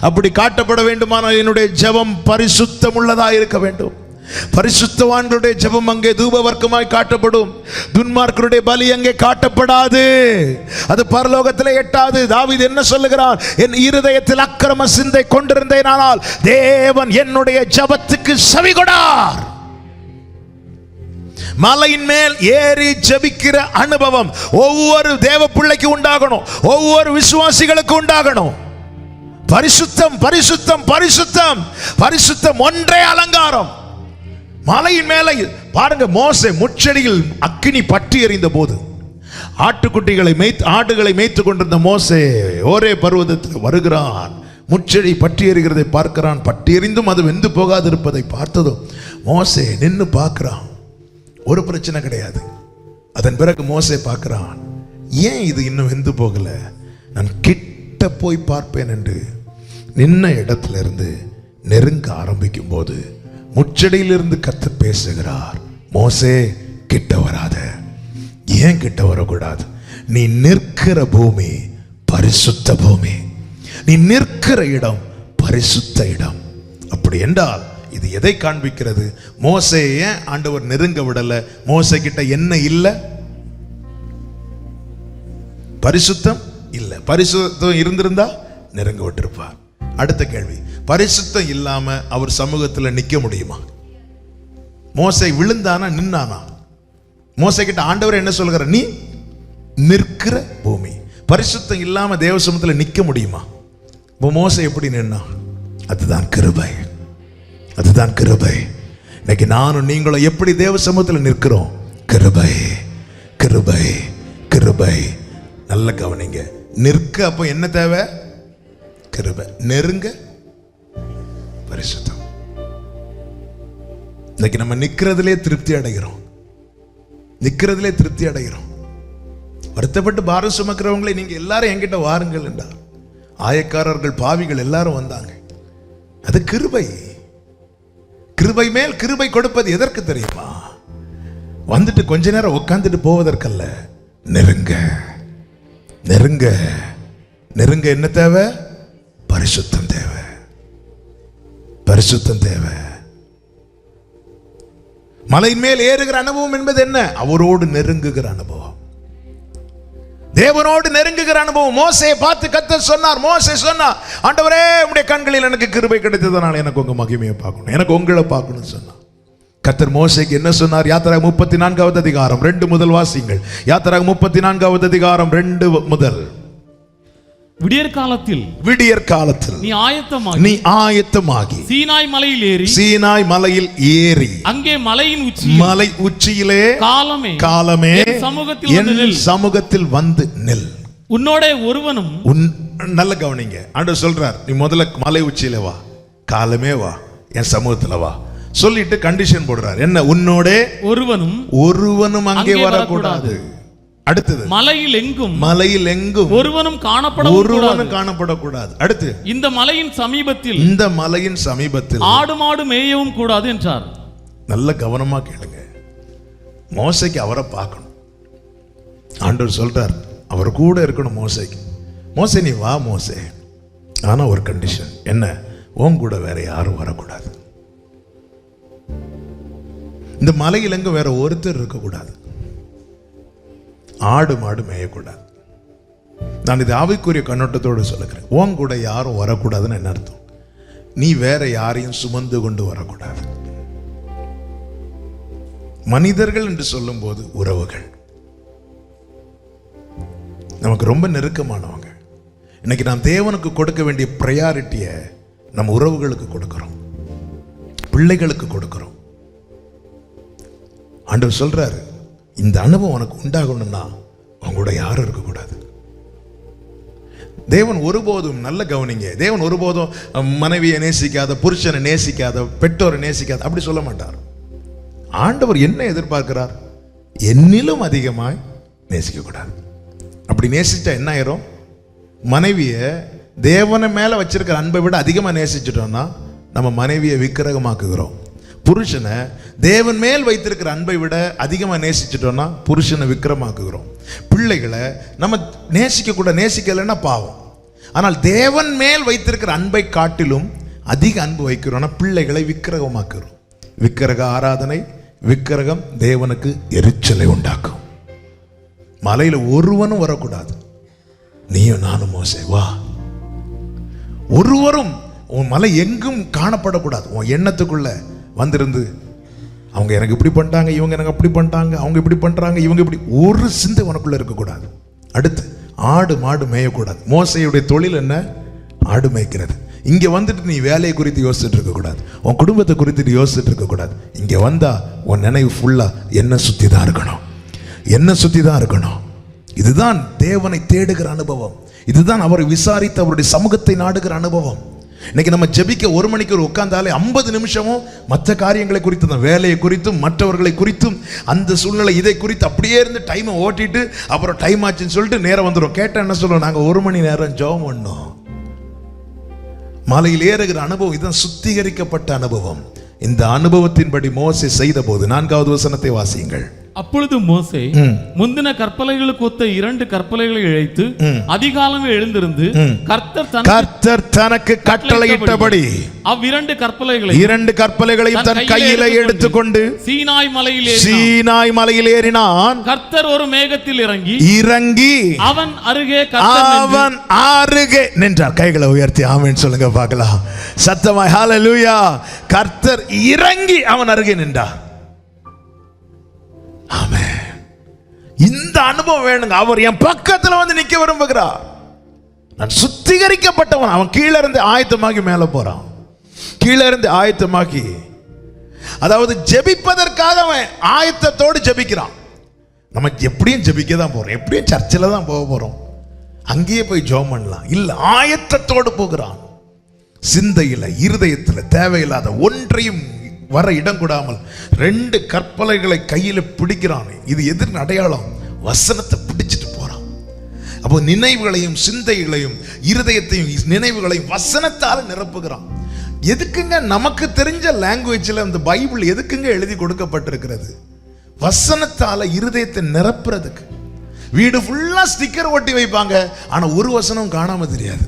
அப்படி காட்டப்பட வேண்டுமானால் என்னுடைய ஜெபம் பரிசுத்தம் உள்ளதாக இருக்க வேண்டும். பரிசுத்தவான்களுடைய ஜெபம் அங்கே தூப வர்க்கமாய் காட்டப்படும். துன்மார்க்கருடைய பலி அங்கே காட்டப்படாது. அது பரலோகத்திலே எட்டாது. தாவீது என்ன சொல்லுகிறான்? என் இருதயத்தில் அக்கிரம சிந்தை கொண்டிருந்தேனால் தேவன் என்னுடைய ஜெபத்துக்கு செவிகொடார். மலையின் மேல் ஏறி ஜெபிக்கிற அனுபவம் ஒவ்வொரு தேவ பிள்ளைக்கு உண்டாகணும். ஒவ்வொரு விசுவாசிகளுக்கு உண்டாகணும். பரிசுத்தம் பரிசுத்தம் பரிசுத்தம் பரிசுத்தம் ஒன்றே அலங்காரம். மலையின் மேலே பாருங்க, மோசே முச்செடியில் அக்கினி பற்றி எறிந்த போது ஆடுகளை மேய்த்து கொண்டிருந்த மோசே ஒரே பர்வதத்தில் வருகிறான். முச்செடி பற்றி எறிகிறதை பார்க்கிறான். பற்றி எறிந்தும் அது வெந்து போகாது இருப்பதை பார்த்ததும் மோசே நின்று பார்க்கிறான். ஒரு பிரச்சனை கிடையாது. அதன் பிறகு மோசே பார்க்கிறான், ஏன் இது இன்னும் வெந்து போகல, நான் கிட்ட போய் பார்ப்பேன் என்று நின்ன இடத்துல இருந்து நெருங்க ஆரம்பிக்கும் போது முச்செடியிலிருந்து கர்த்தர் பேசுகிறார். மோசே கிட்ட வராத. ஏன் கிட்ட வரக்கூடாது? நீ நிற்கிற பூமி பரிசுத்த பூமி. நீ நிற்கிற இடம் பரிசுத்த இடம். அப்படி என்றால் இது எதை காண்பிக்கிறது? மோசே ஏன் ஆண்டவர் நெருங்க விடல? மோசே கிட்ட என்ன இல்லை? பரிசுத்தம் இல்ல. பரிசுத்தம் இருந்திருந்தா நெருங்க விட்டிருப்பார். அடுத்த கேள்வி, பரிசுத்தம் இல்லாம அவர் சமூகத்தில் நிக்க முடியுமா? மோசே விழுந்தானா நின்னானா? மோசே கிட்ட ஆண்டவர் என்ன சொல்கிறார்? நீ நிற்கிற பூமி. பரிசுத்தம் இல்லாம தேவ சமூகத்தில் நிக்க முடியுமா? இப்போ மோசே எப்படி நின்னா? அதுதான் கிருபை. அதுதான் கிருபை. இன்னைக்கு நானும் நீங்களும் எப்படி தேவ சமூகத்தில் நிற்கிறோம்? கிருபை கிருபை கிருபை. நல்ல கவனிங்க. நிற்க அப்போ என்ன தேவை? கிருபை. நெருங்க பரிசுத்தம். இன்னைக்கு நம்ம நிக்கிறதுலே திருப்தி அடைகிறோம். நிக்கிறதுலே திருப்தி அடைகிறோம். வருத்தப்பட்டு பாரம் சுமக்கிறவங்களை நீங்க எல்லாரும் என்கிட்ட வாருங்கள் என்றார். ஆயக்காரர்கள் பாவிகள் எல்லாரும் வந்தாங்க. அது கிருபை. கிருபை மேல் கிருபை கொடுப்பது எதற்கு தெரியுமா? வந்துட்டு கொஞ்ச நேரம் உட்கார்ந்துட்டு போவதற்கல்ல. நெருங்க நெருங்க நெருங்க. என்ன தேவை? பரிசுத்தம் தேவை. பரிசுத்தம் தேவை. மலையின் மேல் ஏறுகிற அனுபவம் என்பது என்ன? அவரோடு நெருங்குகிற அனுபவம். தேவனோடு நெருங்குகிற அனுபவம். மோசேயை பார்த்து கர்த்தர் சொன்னார். மோசே சொன்னார், ஆண்டவரே உம்முடைய கண்களில் எனக்கு கிருபை கிடைத்ததனால எனக்கு உங்க மகிமையை பார்க்கணும், எனக்கு உங்களை பார்க்கணும்னு சொன்னார். கர்த்தர் மோசேக்கு என்ன சொன்னார்? யாத்திராகமம் 34வது அதிகாரம் 2 முதல் வாசிங்கள். யாத்திராகமம் 34வது அதிகாரம் 2 முதல். விடியற் காலத்தில் நீ ஆயத்தமாகி சீனாய் மலையில் ஏறி அங்கே மலை உச்சியிலே காலமே என் சமூகத்தில் வந்து நில். உன்னோட ஒருவனும் நல்ல கவனிங்க. ஆண்டவர் சொல்றார், நீ முதல்ல மலை உச்சியில வா, காலமே வா, என் சமூகத்துல வா சொல்லிட்டு கண்டிஷன் போடுறார். என்ன? உன்னோட ஒருவனும் அங்கே வரக்கூடாது. அடுத்தது, மலையில் எங்கும் ஒருவனும் காணப்படக்கூடாது. அடுத்து, இந்த மலையின் சமீபத்தில் ஆடு மாடு மேயவும் கூடாது என்றார். நல்ல கவனமா கேளுங்க. மோசேக்கு அவரை பார்க்கணும். ஆண்டவர் சொல்றார், அவர் கூட இருக்கணும் மோசேக்கு. மோசே நீ வா மோசே, ஆனா ஒரு கண்டிஷன். என்ன? உன் கூட வேற யாரும் வரக்கூடாது. இந்த மலையில் எங்கும் வேற ஒருத்தர் இருக்கக்கூடாது. ஆடு மாடு மேயக்கூடாது. நான் இது ஆவிக்குரிய கண்ணோட்டத்தோடு சொல்லுகிறேன். உன் கூட யாரும் வரக்கூடாதுன்னு என்ன அர்த்தம்? நீ வேற யாரையும் சுமந்து கொண்டு வரக்கூடாது. மனிதர்கள் என்று சொல்லும் போது உறவுகள் நமக்கு ரொம்ப நெருக்கமானவங்க. இன்னைக்கு நாம் தேவனுக்கு கொடுக்க வேண்டிய பிரையாரிட்டியை நம்ம உறவுகளுக்கு கொடுக்கிறோம், பிள்ளைகளுக்கு கொடுக்கிறோம். ஆண்டவர் சொல்றாரு, இந்த அனுபவம் உனக்கு உண்டாகணும்னா அவங்களோட யாரும் இருக்கக்கூடாது. தேவன் ஒருபோதும், நல்ல கவனிங்க, தேவன் ஒருபோதும் மனைவியை நேசிக்காத, புருஷனை நேசிக்காத, பெற்றோரை நேசிக்காத அப்படி சொல்ல மாட்டார். ஆண்டவர் என்ன எதிர்பார்க்கிறார்? என்னிலும் அதிகமாய் நேசிக்க கூடாது. அப்படி நேசிச்சா என்ன ஆயிரும்? மனைவியை தேவனை மேல வச்சிருக்கிற அன்பை விட அதிகமாக நேசிச்சிட்டோம்னா நம்ம மனைவியை விக்கிரகமாக்குகிறோம். புருஷனை தேவன் மேல் வைத்திருக்கிற அன்பை விட அதிகமாக நேசிச்சிட்டோம்னா புருஷனை விக்கிரமாக்குகிறோம். பிள்ளைகளை நம்ம நேசிக்கலைன்னா பாவம். ஆனால் தேவன் மேல் வைத்திருக்கிற அன்பை காட்டிலும் அதிக அன்பு வைக்கிறோம்னா பிள்ளைகளை விக்கிரகமாக்குறோம். விக்கிரக ஆராதனை, விக்கிரகம் தேவனுக்கு எரிச்சலை உண்டாக்கும். மலையில ஒருவனும் வரக்கூடாது. நீயும் நானும் மோசே வா. ஒருவரும் உன் மலை எங்கும் காணப்படக்கூடாது. உன் எண்ணத்துக்குள்ள வந்திருந்து அவங்க எனக்கு இப்படி பண்ணிட்டாங்க, இவங்க எனக்கு அப்படி பண்ணிட்டாங்க, அவங்க இப்படி பண்றாங்க, இவங்க இப்படி, ஒரு சிந்தை உனக்குள்ள இருக்கக்கூடாது. அடுத்து ஆடு மாடு மேயக்கூடாது. மோசையுடைய தொழில் என்ன? ஆடு மேய்க்கிறது. இங்க வந்துட்டு நீ வேலையை குறித்து யோசிச்சுட்டு இருக்கக்கூடாது, உன் குடும்பத்தை குறித்து யோசிச்சுட்டு இருக்கக்கூடாது. இங்க வந்தா உன் நினைவு ஃபுல்லா என்ன சுத்தி தான் இருக்கணும், என்ன சுத்தி தான் இருக்கணும். இதுதான் தேவனை தேடுகிற அனுபவம். இதுதான் அவரை விசாரித்து அவருடைய சமூகத்தை நாடுகிற அனுபவம். இன்னைக்கு நம்ம ஜெபிக்க 1 மணிக்கு உட்கார்ந்தாலே 50 நிமிஷமும் மற்ற காரியங்களை குறித்து தான், வேலையை குறித்தும் மற்றவர்களை குறித்தும் அந்த சூழ்நிலை இதை குறித்து அப்படியே இருந்து டைமை ஓட்டிட்டு அப்புறம் டைம் ஆச்சுன்னு சொல்லிட்டு நேரம் வந்துடும். கேட்டால் என்ன சொல்லுவோம்? நாங்கள் 1 மணி நேரம் ஜெபம் பண்ணோம். மலையில் ஏறுகிற அனுபவம் இதுதான் சுத்திகரிக்கப்பட்ட அனுபவம். இந்த அனுபவத்தின்படி மோசே செய்த போது 4வது வசனத்தை வாசியுங்கள். அப்பொழுது மோசே முந்தின கற்பலைகளுக்கு ஒத்த 2 கற்பலைகளை இழைத்து அதிகாலமே எழுந்திருந்து கர்த்தர் தனக்கு கட்டளையிட்டபடி அவ்விரண்டு கற்பலைகளையும் தன் கையில எடுத்துக்கொண்டு சீனாய் மலையில் ஏறினான். கர்த்தர் ஒரு மேகத்தில் இறங்கி அவன் அருகே நின்றார். கைகளை உயர்த்தி ஆமென் சொல்லுங்க பார்க்கலாம் சத்தமாய். ஹல்லேலூயா. கர்த்தர் இறங்கி அவன் அருகே நின்றார். ஆமென். இந்த அனுபவம் வேணுங்க. அவர் என் பக்கத்துல வந்து நிக்க விரும்புகிறார். நான் சுத்திகரிக்கப்பட்டவன். அவன் கீழே இருந்து ஆயத்தமாகி மேல போறான். கீழே இருந்து ஆயத்தமாகி, அதாவது ஜெபிப்பதற்காக அவன் ஆயத்தத்தோடு ஜெபிக்கிறான். நம்ம எப்படியும் ஜெபிக்க தான் போறோம், எப்படியும் சர்ச்சில் தான் போக போறோம், அங்கேயே போய் ஜெபம் பண்ணலாம் இல்ல, ஆயத்தத்தோடு போகிறான். சிந்தையில இருதயத்துல தேவையில்லாத ஒன்றையும் வர இடம் கூடாமல் 2 கற்பலைகளை கையில பிடிக்கிறான். இது எதிர் அடையாளம்? வசனத்தை பிடிச்சிட்டு போறான். அப்போ நினைவுகளையும் சிந்தைகளையும் இருதயத்தையும் நினைவுகளையும் வசனத்தால் நிரப்புகிறான். எதுக்குங்க நமக்கு தெரிஞ்ச லாங்குவேஜ்ல அந்த பைபிள் எதுக்குங்க எழுதி கொடுக்கப்பட்டிருக்கிறது? வசனத்தால இருதயத்தை நிரப்புறதுக்கு. வீடு ஃபுல்லா ஸ்டிக்கர் ஒட்டி வைப்பாங்க, ஆனா ஒரு வசனம் காணாம தெரியாது.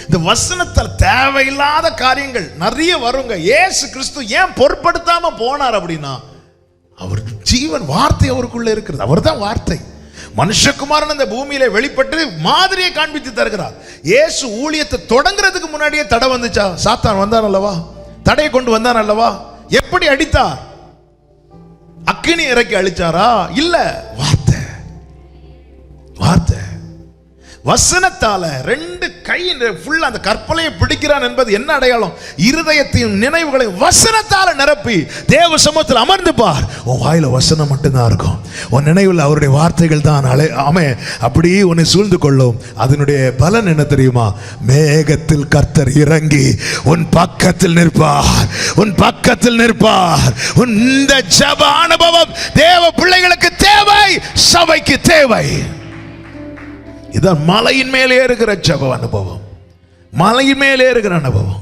இந்த வசனத்தால் தேவையில்லாத காரியங்கள் நிறைய வருங்க. இயேசு கிறிஸ்து ஏன் பொருட்படுத்தாம போனார் அப்படின்னா, அவர் ஜீவன் வார்த்தை அவருக்குள்ள இருக்கிறது. அவர் தான் வார்த்தை. மனுஷகுமாரன் இந்த பூமியில வெளிப்பட்டு மாதிரியை காண்பித்து தருகிறார். இயேசு ஊழியத்தை தொடங்குறதுக்கு முன்னாடியே தடை வந்துச்சா? சாத்தான் வந்தான் அல்லவா, தடையை கொண்டு வந்தான் அல்லவா. எப்படி அடித்தார்? அக்கினி இறக்கி அழிச்சாரா? இல்ல, வார்த்தை. வார்த்தை வசனத்தால 2 கை ஃபுல்லா அந்த கற்பலையை பிடிக்கிறான் என்பது என்ன அடையாளம்? இருதயத்தையும் நினைவுகளையும் வசனத்தால நிரப்பி தேவ சமூகத்தில் அமர்ந்து பார். உன் வாயில வசனம் மட்டும்தான் இருக்கும், உன் நினைவில் அவருடைய வார்த்தைகள் தான் அப்படியே உன்னை சூழ்ந்து கொள்ளும். அதனுடைய பலன் என்ன தெரியுமா? மேகத்தில் கர்த்தர் இறங்கி உன் பக்கத்தில் நிற்பார், உன் பக்கத்தில் நிற்பார். இந்த ஜெப அனுபவம் தேவ பிள்ளைகளுக்கு தேவை, சபைக்கு தேவை. இதான் மலையின் மேலே இருக்கிற ஜெப அனுபவம், மலையின் மேலே இருக்கிற அனுபவம்.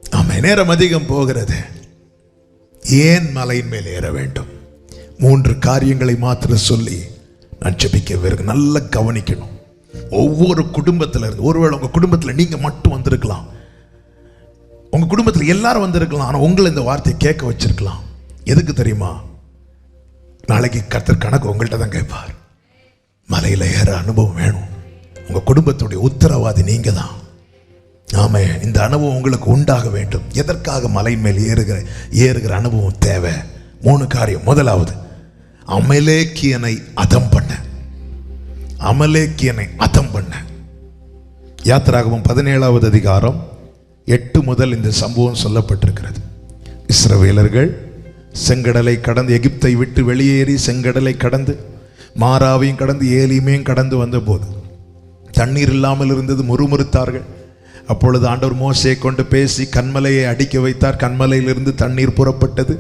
ஆமா, நேரம் அதிகம் போகிறது. ஏன் மலையின் மேலே ஏற வேண்டும்? 3 காரியங்களை மாத்திரம் சொல்லி நான் ஜெபிக்க நல்லா கவனிக்கணும். ஒவ்வொரு குடும்பத்தில் இருந்து, ஒருவேளை உங்க குடும்பத்தில் நீங்க மட்டும் வந்திருக்கலாம், உங்க குடும்பத்தில் எல்லாரும் வந்திருக்கலாம், ஆனா உங்களை இந்த வார்த்தையை கேட்க வச்சிருக்கலாம். எதுக்கு தெரியுமா? நாளைக்கு கர்த்தர் கணக்கு உங்கள்கிட்ட தான் கேட்பார். மலையில ஏற அனுபவம் வேணும். உங்க குடும்பத்துடைய உத்தரவாதி நீங்க தான். ஆமே, இந்த அனுபவம் உங்களுக்கு உண்டாக வேண்டும். எதற்காக மலையின் மேல் ஏறுகிற அனுபவம் தேவை? 3 காரியம். முதலாவது, அமலேக்கியனை அதம் பண்ண. அமலேக்கியனை அதம் பண்ண. யாத்திராகமம் 17வது அதிகாரம் 8 முதல் இந்த சம்பவம் சொல்லப்பட்டிருக்கிறது. இஸ்ரவேலர்கள் செங்கடலை கடந்து, எகிப்தை விட்டு வெளியேறி செங்கடலை கடந்து, மாராவையும் கடந்து, ஏலிமையும் கடந்து வந்த போது தண்ணீர் இல்லாமல் இருந்தது, முறுமுறுத்தார்கள். அப்பொழுது ஆண்டவர் மோசேயை கொண்டு பேசி கன்மலையை அடிக்க வைத்தார். கன்மலையிலிருந்து தண்ணீர் புறப்பட்டது.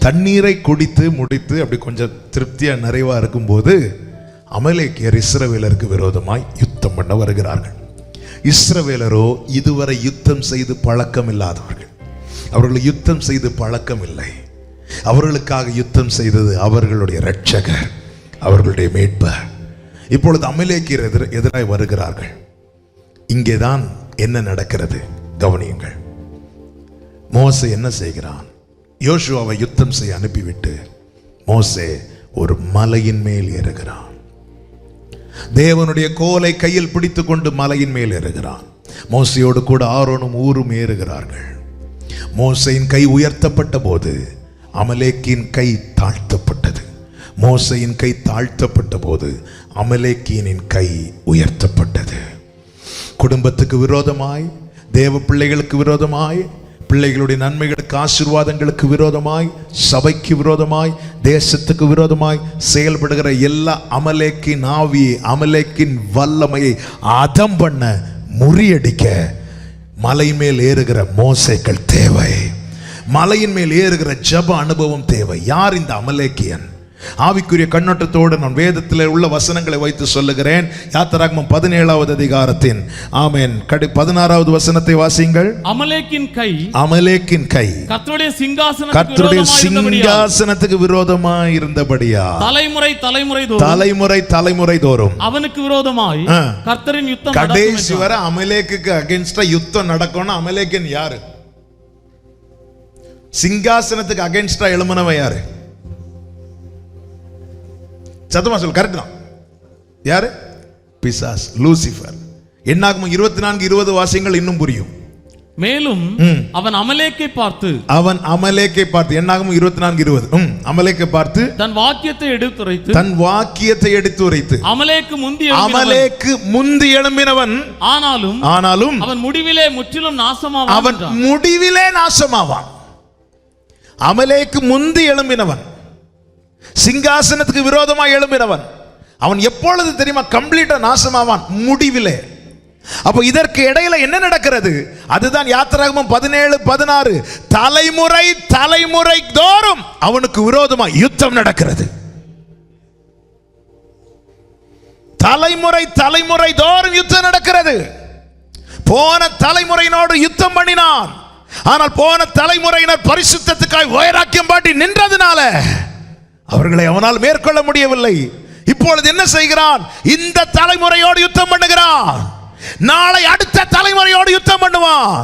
தண்ணீரை குடித்து முடித்து அப்படி கொஞ்சம் திருப்தியா நிறைவா இருக்கும்போது அமலேக்கியர் இஸ்ரவேலருக்கு விரோதமாய் யுத்தம் பண்ண வருகிறார்கள். இஸ்ரவேலரோ இதுவரை யுத்தம் செய்து பழக்கம் இல்லாதவர்கள். அவர்கள் யுத்தம் செய்து பழக்கம் இல்லை. அவர்களுக்காக யுத்தம் செய்தது அவர்களுடைய இரட்சகர், அவர்களுடைய மீட்பர். இப்பொழுது அமலேக்கியர் எதிராய் வருகிறார்கள். இங்கேதான் என்ன நடக்கிறது கவனியுங்கள். மோசே என்ன செய்கிறான்? யோசுவாவை யுத்தம் செய்ய அனுப்பிவிட்டு மோசே ஒரு மலையின் மேல் ஏறுகிறான். தேவனுடைய கோலை கையில் பிடித்துக் கொண்டு மலையின் மேல் ஏறுகிறான். மோசையோடு கூட ஆரோனும் ஊரும் ஏறுகிறார்கள். மோசையின் கை உயர்த்தப்பட்ட போது அமலேக்கின் கை தாழ்த்தப்பட்டது. மோசையின் கை தாழ்த்தப்பட்ட போது அமலேக்கியனின் கை உயர்த்தப்பட்டது. குடும்பத்துக்கு விரோதமாய், தேவ பிள்ளைகளுக்கு விரோதமாய், பிள்ளைகளுடைய நன்மைகளுக்கு ஆசீர்வாதங்களுக்கு விரோதமாய், சபைக்கு விரோதமாய், தேசத்துக்கு விரோதமாய் செயல்படுகிற எல்லா அமலேக்கின் ஆவியை, அமலேக்கின் வல்லமையை அதம் பண்ண, முறியடிக்க மலை மேல் ஏறுகிற மோசேக்கள் தேவை. மலையின் மேல் ஏறுகிற ஜப அனுபவம் தேவை. யார் இந்த அமலேக்கியன்? ஆவிக்குரிய கண்ணோட்டத்தோடு நான் வேதத்தில் உள்ள வசனங்களை வைத்து சொல்லுகிறேன். யாத்திராகமம் 17வது அதிகாரத்தின் 16வது வசனத்தை வாசியுங்கள். அமலேக்கின் கை, அமலேக்கின் கை கர்த்தருடைய சிங்காசனத்துக்கு விரோதமாய் இருந்தபடியா தலைமுறை தோறும் அவனுக்கு விரோதமாய் கர்த்தரின் யுத்தம். கடைசி வரை அமலேக்குக்கு அகைன்ஸ்டா யுத்தம் நடக்கணும். அமலேக்கின் யாரு? சிங்காசனத்துக்கு அகைன்ஸ்டா எழுமனவன் யாரு? சத்தமா சொல்லு. கரெக்ட் தான். யாரு? பிசாஸ், லூசிபர். என்னாகும் 24:20 வாசியங்கள் இன்னும் புரியும். மேலும் அவன் அமலேக்கை பார்த்து என்னாகும் 24:20 அமலேக்கை பார்த்து தன் வாக்கியத்தை எடுத்துரைத்து அமலேக்கு முந்தி எழும்பினவன் ஆனாலும் அவன் முடிவிலே முற்றிலும் நாசமாவான். அமலேக்கு முந்தி எழும்பினவன், சிங்காசனத்துக்கு விரோதமாக எழும்பினவன், அவன் எப்பொழுது தெரியுமா கம்ப்ளீட்டா நாசமாவான்? முடிவிலே. அப்போ இதற்கு இடையில என்ன நடக்கிறது? அதுதான் யாத்திராகமம் 17:16. தலைமுறை தோறும் அவனுக்கு விரோதமாக யுத்தம் நடக்கிறது. தலைமுறை தோறும் யுத்தம் நடக்கிறது. போன தலைமுறையினோடு யுத்தம் பண்ணினான். ஆனால் போன தலைமுறையினர் பரிசுத்தத்துக்காய் வைராக்கியம் பாட்டி நின்றதுனால அவர்களை அவனால் மேற்கொள்ள முடியவில்லை. இப்பொழுது என்ன செய்கிறான்? இந்த தலைமுறையோடு யுத்தம் பண்ணுகிறான். நாளை அடுத்த தலைமுறையோடு யுத்தம் பண்ணுவான்.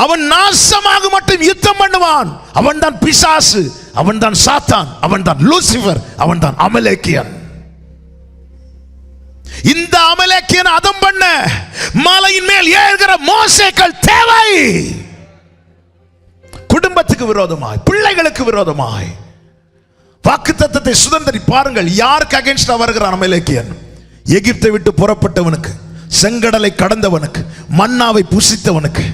அவன் நாசமாக மட்டும் யுத்தம் பண்ணுவான். அவன் தான் பிசாசு, அவன் தான் சாத்தான், அவன் தான் லூசிபர், அவன் தான் அமலேக்கியன். இந்த அமலேக்கியன் அதம் பண்ண மலையின் மேல் ஏறுகிற மோசேக்கள் தேவை. குடும்பத்துக்கு விரோதமாய், பிள்ளைகளுக்கு விரோதமாய் வாக்குத்தத்தத்தை சுதந்திரி பாருங்கள். யாருக்கு அகைன்ஸ்டா வருகிறான் அமலேக்கியன்? எகிப்தை விட்டு புறப்பட்டவனுக்கு, செங்கடலை கடந்தவனுக்கு, மன்னாவை புசித்தவனுக்கு,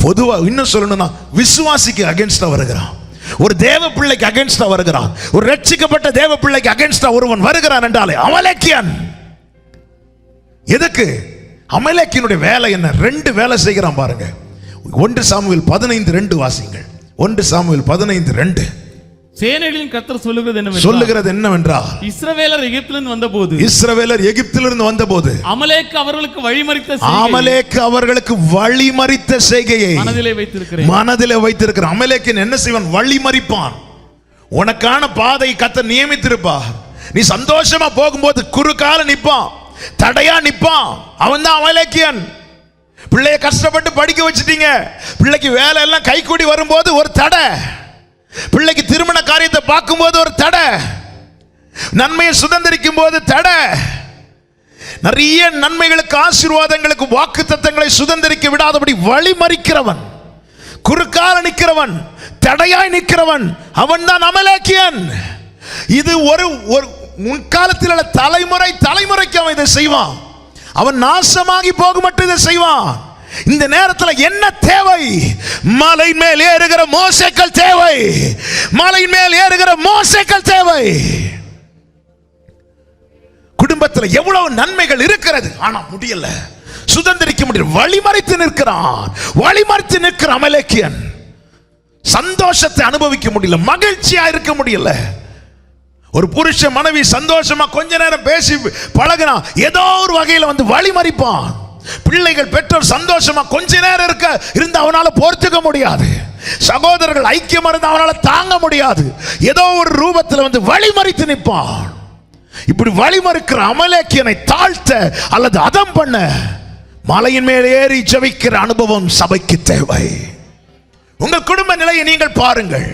பொதுவா இன்னும் சொல்லணும்னா விசுவாசிக்கு அகைன்ஸ்டா வருகிறான். ஒரு தேவ பிள்ளைக்கு அகைன்ஸ்டா வருகிறான். ஒரு ரட்சிக்கப்பட்ட தேவ பிள்ளைக்கு அகைன்ஸ்டா ஒருவன் வருகிறான் என்றாலே அமலேக்கியன். எதுக்கு? அமலேக்கியனுடைய வேலை என்ன? 2 வேலை செய்கிறான் பாருங்க. 1 சாமுவேல் 15:2 வாசிங்கள். 1 சாமுவேல் 15:2. சேனைகளின் கர்த்தர் சொல்லுகிறது என்னவென்றால், இஸ்ரவேலர் எகிப்திலிருந்து வந்தபோது அமலேக்கு அவர்களுக்கு வழிமறித்த செய்கையை மனதிலே வைத்திருக்கிறார். அமலேக்கின் என்ன செய்வான்? வழிமறிப்பான். உனக்கான பாதை கர்த்தர் நியமித்திருப்பார். நீ சந்தோஷமா போகும்போது குறுக்கால நிப்பான், தடையா நிப்பான். அவன் தான் அமலேக்கியன். பிள்ளைய கஷ்டப்பட்டு படிக்க வச்சிட்டீங்க, பிள்ளைக்கு வேலை எல்லாம் கைகூடி வரும்போது ஒரு தடை, பிள்ளைக்கு திருமண காரியத்தை பார்க்கும்போது ஒரு தடை, நன்மையை சுதந்திரிக்கும் போது தடை, நிறைய நன்மைகளுக்கு ஆசீர்வாதங்களுக்கு வாக்குத்தத்தங்களை சுதந்திரிக்க விடாதபடி வழிமறிக்கிறவன், குறுக்கால நிற்கிறவன், தடையாய் நிற்கிறவன், அவன் தான் அமலேக்கியன். இது ஒரு முன்காலத்தில் தலைமுறைக்கு அவன் இதை செய்வான். அவன் நாசமாகி போக மட்டும் இதை செய்வான். இந்த நேரத்தில் என்ன தேவை? மலை மேல் ஏறுகிற மோசேக்கள் தேவை. மலை மேல் ஏறுகிற மோசேக்கள் தேவை. குடும்பத்தில் எவ்வளவு நன்மைகள் இருக்கிறது, ஆனா முடியல, சுதந்திரிக்க முடியல, வழிமறித்து நிற்கிற அமலேக்கியன். சந்தோஷத்தை அனுபவிக்க முடியல, மகிழ்ச்சியா இருக்க முடியல. ஒரு புருஷ மனைவி சந்தோஷமா கொஞ்ச நேரம் பேசி பழகினா ஏதோ ஒரு வகையில் வந்து வழிமறிப்பான். பிள்ளைகள் பெற்றோர் சந்தோஷமா கொஞ்ச நேரம் இருந்த அவனால பொறுத்துக்க முடியாது. சகோதரர்கள் ஐக்கியம் இருந்து அவனால் தாங்க முடியாது. ஏதோ ஒரு ரூபத்தில் வந்து வழிமறித்து நிற்பான். இப்படி வழிமறிக்கிற அமலேக்கியனை தாழ்த்த அல்லது அதம் பண்ண மலையின் மேல் ஏறி ஜெபிக்கிற அனுபவம் சபைக்கு தேவை. உங்கள் குடும்ப நிலையை நீங்கள் பாருங்கள்.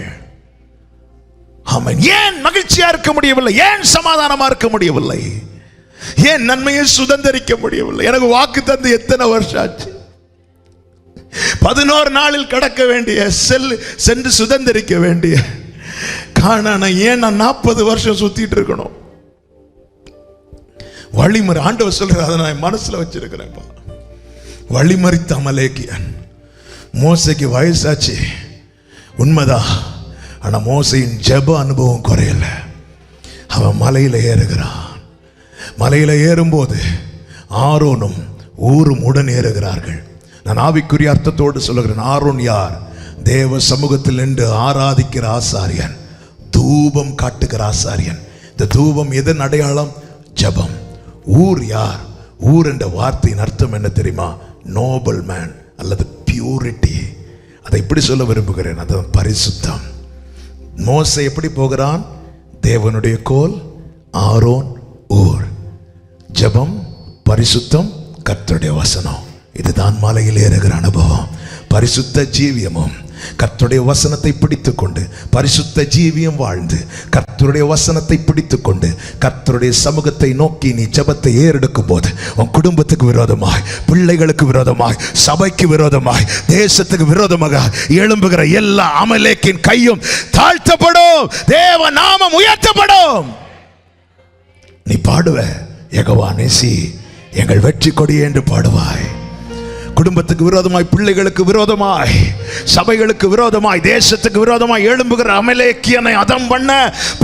ஆமென். ஏன் மகிழ்ச்சியா இருக்க முடியவில்லை? ஏன் சமாதானமா இருக்க முடியவில்லை? ஏன் நன்மையை சுதந்திரிக்க முடியவில்லை? எனக்கு வாக்கு தந்து எத்தனை வருஷம் ஆச்சு? 11 நாளில் கடக்க வேண்டிய சென்று சுதந்திரிக்க வேண்டிய காணான ஏன் நான் 40 வருஷம் சுத்திட்டு இருக்கணும்? வழிமறி ஆண்டவர் சொல்ற, அதை நான் மனசுல வச்சிருக்கிறேன். வழிமறித்த அமலேக்கியன். மோசைக்கு வயசாச்சு உண்மைதான், ஆனா மோசையின் ஜெப அனுபவம் குறையல. அவன் மலையில ஏறுகிறான். மலையில ஏறும்போது ஆரோனும் ஊரும் உடன் ஏறுகிறார்கள். நான் ஆவிக்குரிய அர்த்தத்தோடு சொல்லுகிறேன். ஆரோன் யார்? தேவ சமூகத்தில் நின்று ஆராதிக்கிற ஆசாரியன், தூபம் காட்டுகிற ஆசாரியன். இந்த தூபம் எதன் அடையாளம்? ஜெபம். ஊர் யார்? ஊர் என்ற வார்த்தையின் அர்த்தம் என்ன தெரியுமா? நோபல் மேன் அல்லது பியூரிட்டி. அதை இப்படி சொல்ல விரும்புகிறேன், அது பரிசுத்தம். மோசே எப்படி போகிறான்? தேவனுடைய கோல், ஆரோன், ஊர். ஜெபம், பரிசுத்தம், கர்த்தருடைய வசனம். இதுதான் மலையில் ஏறுகிற அனுபவம். பரிசுத்த ஜீவியமும் கர்த்தருடைய வசனத்தை பிடித்துக் கொண்டு, பரிசுத்த ஜீவியம் வாழ்ந்து கர்த்தருடைய வசனத்தை பிடித்துக் கொண்டு கர்த்தருடைய சமூகத்தை நோக்கி நீ ஜெபத்தை ஏறெடுக்கும் போது உன் குடும்பத்துக்கு விரோதமாய், பிள்ளைகளுக்கு விரோதமாய், சபைக்கு விரோதமாய், தேசத்துக்கு விரோதமாக எழும்புகிற எல்லா அமலேக்கின் கையும் தாழ்த்தப்படும். தேவ நாமம் உயர்த்தப்படும். நீ பாடுவ, யெகோவா நேசி எங்கள் வெற்றி கொடியே என்று பாடுவாய். குடும்பத்துக்கு விரோதமாய், பிள்ளைகளுக்கு விரோதமாய், சபைகளுக்கு விரோதமாய், தேசத்துக்கு விரோதமாய் எழும்புகிற அமலேக்கியனை அதம் பண்ண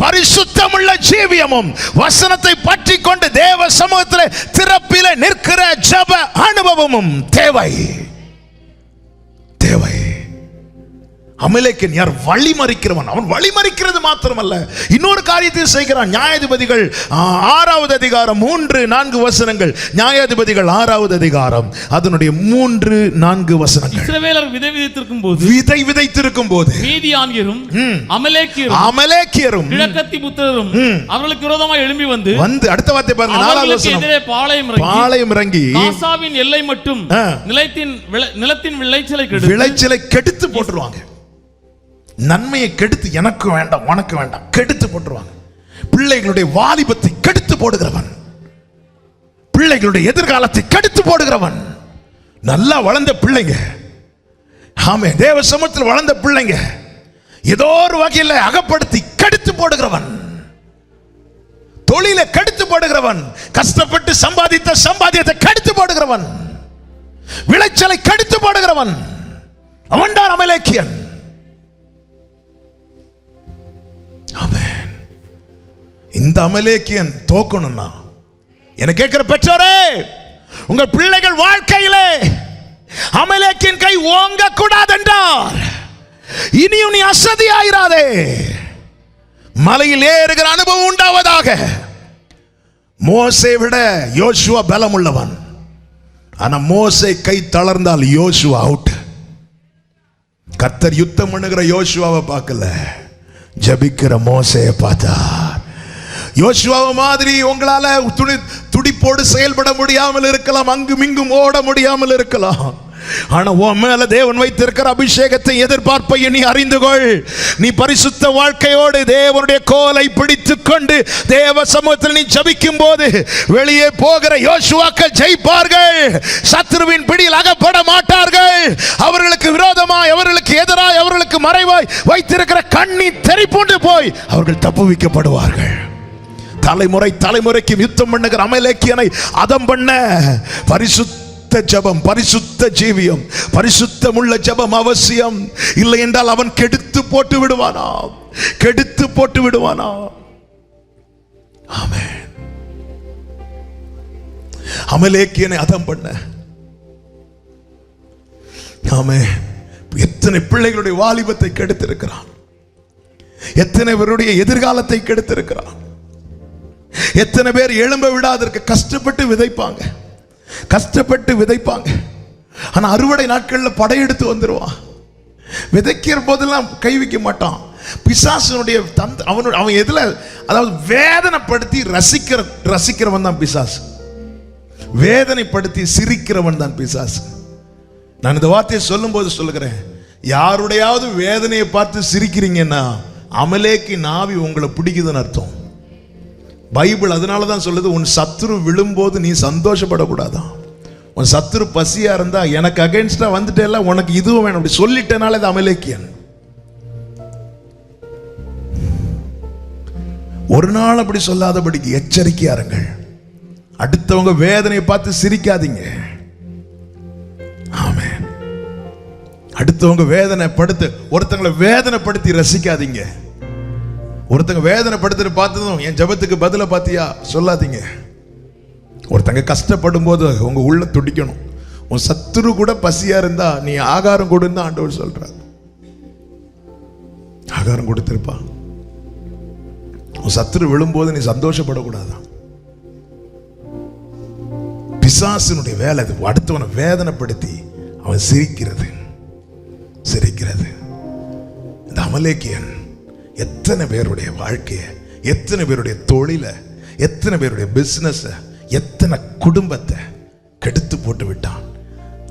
பரிசுத்தமுள்ள ஜீவியமும் வசனத்தை பற்றி கொண்டு தேவ சமூகத்தில் திறப்பிலே நிற்கிற ஜெப அனுபவமும் தேவை. தேவை. அமலேக்கியன் யார்? வழிமறிக்கிறவன். அவன் வழிமறிக்கிறது மாத்திரமல்ல, இன்னொரு காரியத்தை செய்கிறான். நியாயாதிபதிகள் 6வது அதிகாரம் 3-4 வசனங்கள். நியாயாதிபதிகள் 6வது அதிகாரம் அதனுடைய 3-4 வசனங்கள். இஸ்ரவேலர் விதை விதைத்திருக்கும் போது மீதியானியரும் அமலேக்கியரும் கிழக்கத்தி புத்திரரும் அவர்களுக்கு விரோதமாக எழும்பி வந்து அடுத்த வார்த்தை பாருங்க, 4வது வசனம். எதிரே பாளையம் இறங்கி காசாவின் எல்லை மட்டும் நிலத்தின் விளைச்சலை கெடுத்து போட்டுருவாங்க. நன்மையை கெடுத்து, எனக்கு வேண்டாம் உனக்கு வேண்டாம், கெடுத்து போட்டுருவாங்க. பிள்ளைகளுடைய வாலிபத்தை கெடுத்து போடுகிறவன், பிள்ளைகளுடைய எதிர்காலத்தை கெடுத்து போடுகிறவன். நல்லா வளர்ந்த பிள்ளைங்க, ஆமே, தேவ சமூகத்தில் வளர்ந்த பிள்ளைங்க ஏதோ ஒரு வகையில் அகப்படுத்தி கெடுத்து போடுகிறவன், தொழிலை கெடுத்து போடுகிறவன், கஷ்டப்பட்டு சம்பாதித்த சம்பாத்தியத்தை கெடுத்து போடுகிறவன், விளைச்சலை கெடுத்து போடுகிறவன். அவன்தான் அமலேக்கியன். இந்த அமலேக்கியன் தோக்கணும்னா என்ன கேட்கிற பெற்றோரே, உங்க பிள்ளைகள் வாழ்க்கையிலே அமலேக்கியன் கை ஓங்க கூடாது என்றார் இனியும் நீ அசதியாயிராதே. மலையில் ஏறுகிற அனுபவம் உண்டாவதாக. மோசே விட யோசுவா பலம் உள்ளவன். ஆனா மோசே கை தளர்ந்தால் யோசுவா அவுட். கர்த்தர் யுத்தம் பண்ணுகிற யோசுவாவை பார்க்கல, ஜபிக்கிற மோசையை பார்த்தார். யோசுவா மாதிரி உங்களால துடிப்போடு செயல்பட முடியாமல் இருக்கலாம், அங்கும் இங்கும் ஓட முடியாமல் இருக்கலாம். ஆனா உன் மேல தேவன் வைத்திருக்கிற அபிஷேகத்தை, எதிர்பார்ப்பை நீ அறிந்து கொள். நீ பரிசுத்த வாழ்க்கையோடு தேவனுடைய கோலை பிடித்துக் கொண்டு தேவ சமூகத்தில் நீ ஜபிக்கும் போது வெளியே போகிற யோசுவாக்கள் ஜெயிப்பார்கள். சத்ருவின் பிடியில் அகப்பட மாட்டார்கள். அவர்களுக்கு விரோதமாய், அவர்களுக்கு எதிராய், அவர்களுக்கு மறைவாய் வைத்திருக்கிற கண்ணி தெரிப்புண்டு போய் அவர்கள் தப்புவிக்கப்படுவார்கள். தலைமுறை தலைமுறைக்கு யுத்தம் பண்ணுகிற அமலேக்கியனை அதம் பண்ண பரிசுத்த ஜெபம், பரிசுத்த ஜீவியம், பரிசுத்தமுள்ள ஜெபம் அவசியம். இல்லை என்றால் அவன் கெடுத்து போட்டு விடுவானா, கெடுத்து போட்டு விடுவானா. ஆமென். அமலேக்கியனை அதம் பண்ண. ஆமென். எத்தனை பிள்ளைகளுடைய வாலிபத்தை கெடுத்திருக்கிறான், எத்தனை பேருடைய எதிர்காலத்தை கெடுத்திருக்கிறான். எத்தனை பேர் எழும்ப விடாதற்கு கஷ்டப்பட்டு விதைப்பாங்க, கஷ்டப்பட்டு விதைப்பாங்க. ஆனா அறுவடை நாட்கள்ல படையெடுத்து வந்துருவான். விதைக்கிற போதெல்லாம் கை வைக்க மாட்டான். பிசாசனுடைய அவன் எதுல, அதாவது வேதனைப்படுத்தி ரசிக்கிறவன் தான் பிசாசு. வேதனைப்படுத்தி சிரிக்கிறவன் தான் பிசாசு. நான் இந்த வார்த்தையை சொல்லும் போது சொல்லுகிறேன், யாருடையாவது வேதனையை பார்த்து சிரிக்கிறீங்கன்னா அமலேக்கு நாவி உங்களை பிடிக்குதுன்னு அர்த்தம். பைபிள் அதனாலதான் சொல்லுது, உன் சத்துரு விழும்போது நீ சந்தோஷப்படக்கூடாதான். உன் சத்துரு பசியா இருந்தா எனக்கு அகைன்ஸ்டா வந்துட்டேல, உனக்கு இதுவும் வேணும் அப்படி சொல்லிட்டனால இது அமலேக்கியன். ஒரு நாள் அப்படி சொல்லாதபடிக்கு எச்சரிக்கையா இருங்கள். அடுத்தவங்க வேதனையை பார்த்து சிரிக்காதீங்க. ஆமென். அடுத்தவங்க வேதனைப்படுத்த, ஒருத்தங்களை வேதனைப்படுத்தி ரசிக்காதீங்க. ஒருத்தங்க வேதனைப்படுத்தி பார்த்ததும் என் ஜபத்துக்கு பதில பாத்தியா சொல்லாதீங்க. ஒருத்தங்க கஷ்டப்படும் போது உங்க உள்ள துடிக்கணும். உன் சத்துரு கூட பசியா இருந்தா நீ ஆகாரம் கொடுன்னு ஆண்டவர் சொல்றார். ஆகாரம் கொடுத்திருப்பா. உன் சத்துரு விழும்போது நீ சந்தோஷப்படக்கூடாதான். பிசாசினுடைய வேலை அது, அடுத்தவனை வேதனைப்படுத்தி அவன் சிரிக்கிறது. இந்த அமலேக்கியன் எத்தனை பேருடைய வாழ்க்கையை, எத்தனை பேருடைய தொழிலை, எத்தனை பேருடைய பிசினஸ், எத்தனை குடும்பத்தை கெடுத்து போட்டு விட்டான்.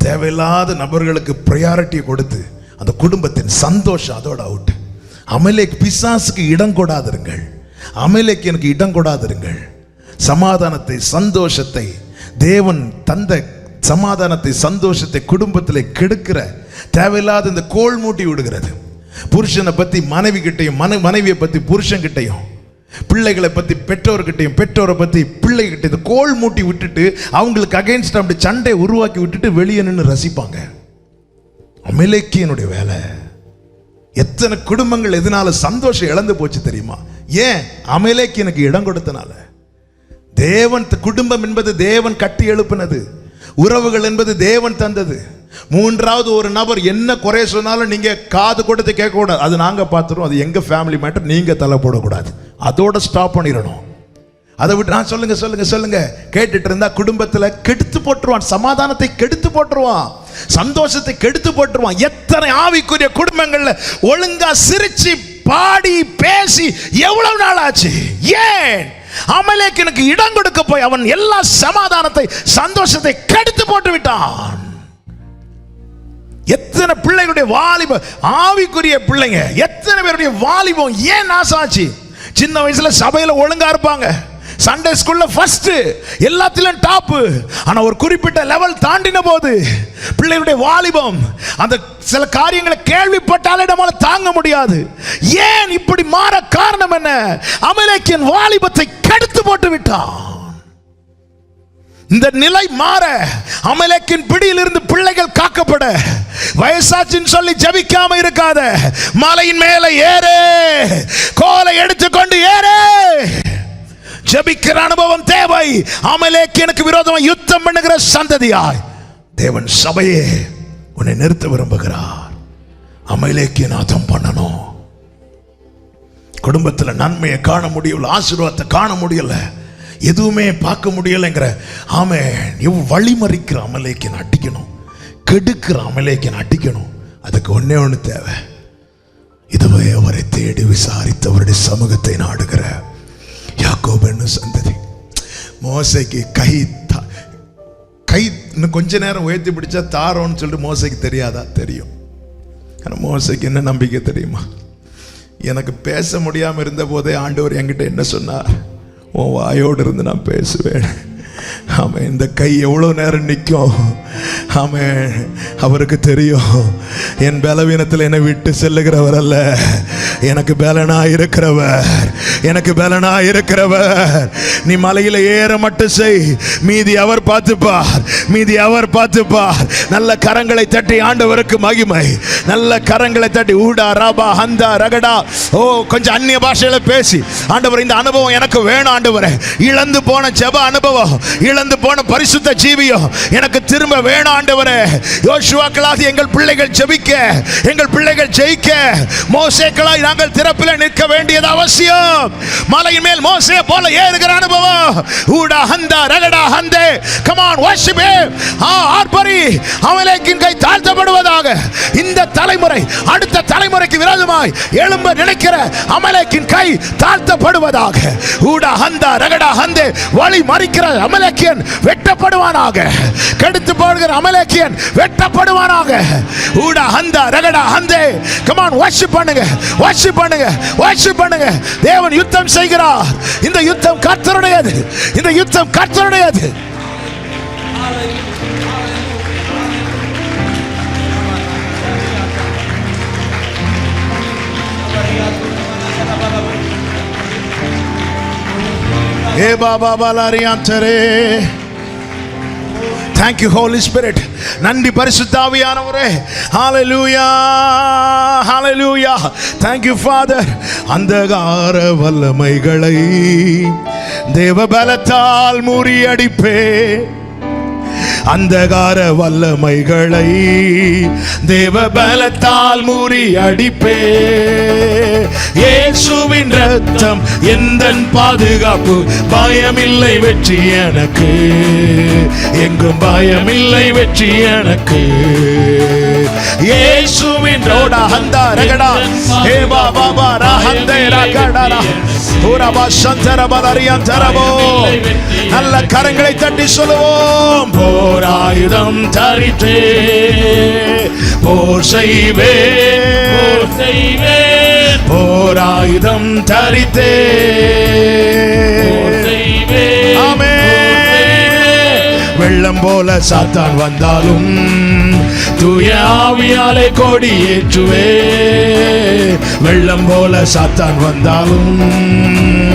தேவையில்லாத நபர்களுக்கு ப்ரையாரிட்டி கொடுத்து அந்த குடும்பத்தின் சந்தோஷம் அதோட அவுட். அமலேக் பிசாசுக்கு இடம் கொடாதிருங்கள். அமலேக் எனக்கு இடம் கொடாதிருங்கள். சமாதானத்தை, சந்தோஷத்தை, தேவன் தந்த சமாதானத்தை, சந்தோஷத்தை குடும்பத்தில் கெடுக்கிற தேவையில்லாத இந்த கோல் மூட்டி விடுகிறது. புருஷனை பத்தி மனைவி கிட்டையும், மனைவியை பத்தி புருஷன் கிட்டையும், பிள்ளைகளை பத்தி பெற்றோர்கிட்டையும், பெற்றோரை பத்தி பிள்ளைகிட்ட இந்த கோல் மூட்டி விட்டுட்டு அவங்களுக்கு அகைன்ஸ்ட் அப்படி சண்டை உருவாக்கி விட்டுட்டு வெளியே நின்று ரசிப்பாங்க. அமலேக்கியனுடைய வேலை. எத்தனை குடும்பங்கள் எதனால சந்தோஷம் இழந்து போச்சு தெரியுமா? ஏன்? அமலேக்கியனுக்கு இடம் கொடுத்தனால. தேவன், குடும்பம் என்பது தேவன் கட்டி எழுப்பினது. உறவுகள் என்பது தேவன் தந்தது. மூன்றாவது ஒரு நபர் என்ன குறை சொன்னாலும் நீங்க காது கொடுத்து கேட்க கூடாது. அது நாங்க பார்த்துருவோம், அது எங்க ஃபேமிலி மேட்டர், நீங்க தலை போடக்கூடாது. அதோட ஸ்டாப் பண்ணிடணும். அதை விட்டு நான் சொல்லுங்க கேட்டுட்டு இருந்தா குடும்பத்துல கெடுத்து போட்டுருவான். சமாதானத்தை கெடுத்து போட்டுருவான். சந்தோஷத்தை கெடுத்து போட்டுருவான். எத்தனை ஆவிக்குரிய குடும்பங்கள்ல ஒழுங்கா சிரிச்சு பாடி பேசி எவ்வளவு நாள் ஆச்சு? ஏன்? அமலேக்கியனுக்கு இடம் கொடுக்க போய் அவன் எல்லா சமாதானத்தை, சந்தோஷத்தை கெடுத்து போட்டு விட்டான். எத்தனை பிள்ளைகளுடைய வாலிப, ஆவிக்குரிய பிள்ளைங்க, எத்தனை பேருடைய வாலிபம் ஏன் நாசாச்சு? சின்ன வயசுல சபையில ஒழுங்கா இருப்பாங்க, சண்டே ஸ்கூல்ல ஃபர்ஸ்ட், எல்லாத்திலும் டாப். ஆனா ஒரு குறிப்பிட்ட லெவல் தாண்டின போது பிள்ளைகளுடைய வாலிபம், அந்த சில காரியங்களை கேள்விப்பட்டாலே நம்மால தாங்க முடியாது. ஏன் இப்படி மாற காரணம் என்ன? அமலேக்கியன் வாலிபத்தை கெடுத்து போட்டு விட்டான். இந்த நிலை மாற, அமலேக்கின் பிடியிலிருந்து பிள்ளைகள் காக்கப்பட, வயசாச்சின்னு சொல்லி ஜபிக்காம இருக்காத. மலையின் மேல ஏறு, கோலை எடுத்துக்கொண்டு ஏறு. ஜபிக்கிற அனுபவம் தேவை. அமலேக்கியனுக்கு விரோதமாக யுத்தம் பண்ணுகிற சந்ததியாய் தேவன் சபையே உன்னை நிறுத்த விரும்புகிறார். அமலேக்கியன் யுத்தம் பண்ணணும். குடும்பத்தில் நன்மையை காண முடியல, ஆசீர்வாதத்தை காண முடியல, எதுவுமே பார்க்க முடியலைங்கிற ஆமென் வழிமறிக்கிற அமலேக்கியன் அடிக்கணும். கெடுக்கிற அமலேக்கியன் அடிக்கணும். அதுக்கு ஒன்னே ஒன்று தேவை. இதுவே அவரை தேடி விசாரித்தவருடைய சமூகத்தை நாடுகிற யாக்கோபு என்னும் சந்ததி. மோசேக்கு கை இன்னும் கொஞ்ச நேரம் உயர்த்தி பிடிச்சா தாரோன்னு சொல்லிட்டு மோசேக்கு தெரியாதா? தெரியும். ஆனால் மோசேக்கு என்ன நம்பிக்கை தெரியுமா? எனக்கு பேச முடியாமல் இருந்த போதே ஆண்டவர் என்கிட்ட என்ன சொன்னார்? உன் வாயோடு இருந்து நான் பேசுவேன். ஆமாம், இந்த கை எவ்வளோ நேரம் நிற்கும்? ஆமாம், அவருக்கு தெரியும். என் பலவீனத்தில் என்னை விட்டு செல்லுகிறவர் அல்ல, எனக்கு பலனா இருக்கிறவர், எனக்கு பலனா இருக்கிறவர். நீ மலையில ஏற மட்டும் செய், மீதி அவர் பார்த்துப்பார், மீதி அவர் பார்த்துப்பார். நல்ல கரங்களை தட்டி ஆண்டவருக்கு மகிமை. நல்ல கரங்களை தட்டி ஊடா ராபா ஹந்தா ரகடா. ஓ, கொஞ்சம் அந்நிய பாஷையில பேசி, ஆண்டவர் இந்த அனுபவம் எனக்கு வேணும் ஆண்டவரே. இழந்து போன ஜெப அனுபவம், இழந்து போன பரிசுத்த ஜீவியோ எனக்கு திரும்ப வேணும் ஆண்டவரே. யோசுவாக்களாக எங்கள் பிள்ளைகள் ஜெபிக்க, எங்கள் பிள்ளைகள் ஜெயிக்க, மோசேக்களாய் நாங்கள் திறப்பில் நிற்க வேண்டியது அவசியம். மலையின் மேல் மோசே போல ஏறுகிற அனுபவம். ஊடா ஹந்தா ரகடா ஹந்தே. Come on, worship him. ஆர்ப்பரி. அமலேக்கின் கை தாழ்த்தப்படுவதாக. இந்த தலைமுறை அடுத்த தலைமுறைக்கு விரோதமாய் எழும்ப நினைக்கிற அமலேக்கின் கை தாழ்த்தப்படுவதாக. ஊடா ஹந்தா ரகடா ஹந்தே. வழி மறிக்கிற அமலேக்கியன் வெட்டப்படுவானாக. கெடுத்து போடுகிற அமலேக்கியன் வெட்டப்படுவானாக. ஊடா ஹந்தா ரகடா ஹந்தே. Come on, worship பண்ணுங்க, worship பண்ணுங்க, worship பண்ணுங்க. தேவன் யுத்தம் செய்கிறார். இந்த யுத்தம் கர்த்தருடையது. இந்த யுத்தம் கர்த்தருடையது. ஏ Baba பாலாரியாந்தரே. Thank you Holy Spirit. நன்றி பரிசுத்த ஆவியானவரே. Hallelujah, hallelujah. Thank you Father. அந்தகார வல்லமைகளை தேவ பலத்தால் முறியடிப்பே. அந்தகார வல்லமைகளை தேவ பலத்தால் முறியடிப்பே. இயேசுவின் இரத்தம் எந்தன் பாதுகாப்பு. பயமில்லை வெற்றி எனக்கு, எங்கும் பயமில்லை வெற்றி எனக்கு. இயேசுவின் ரோடா ஹந்தா ரகடா ஹே பாபா பாரா ஹந்தே ரகடா ஓரபா சந்தரபலரியம் தரபோ. நல்ல கரங்களை தட்டி சொல்லுவோம். போராயுதம் தரித்தே போர் செய்வே, போர் செய்வே. போராயுதம் தரித்தே போர் செய்வே. ஆமென். வெள்ளம் போல சாத்தான் வந்தாலும் தூய ஆவியாலே கொடி ஏற்றுவே. வெள்ளம் போல சாத்தான் வந்தாலும்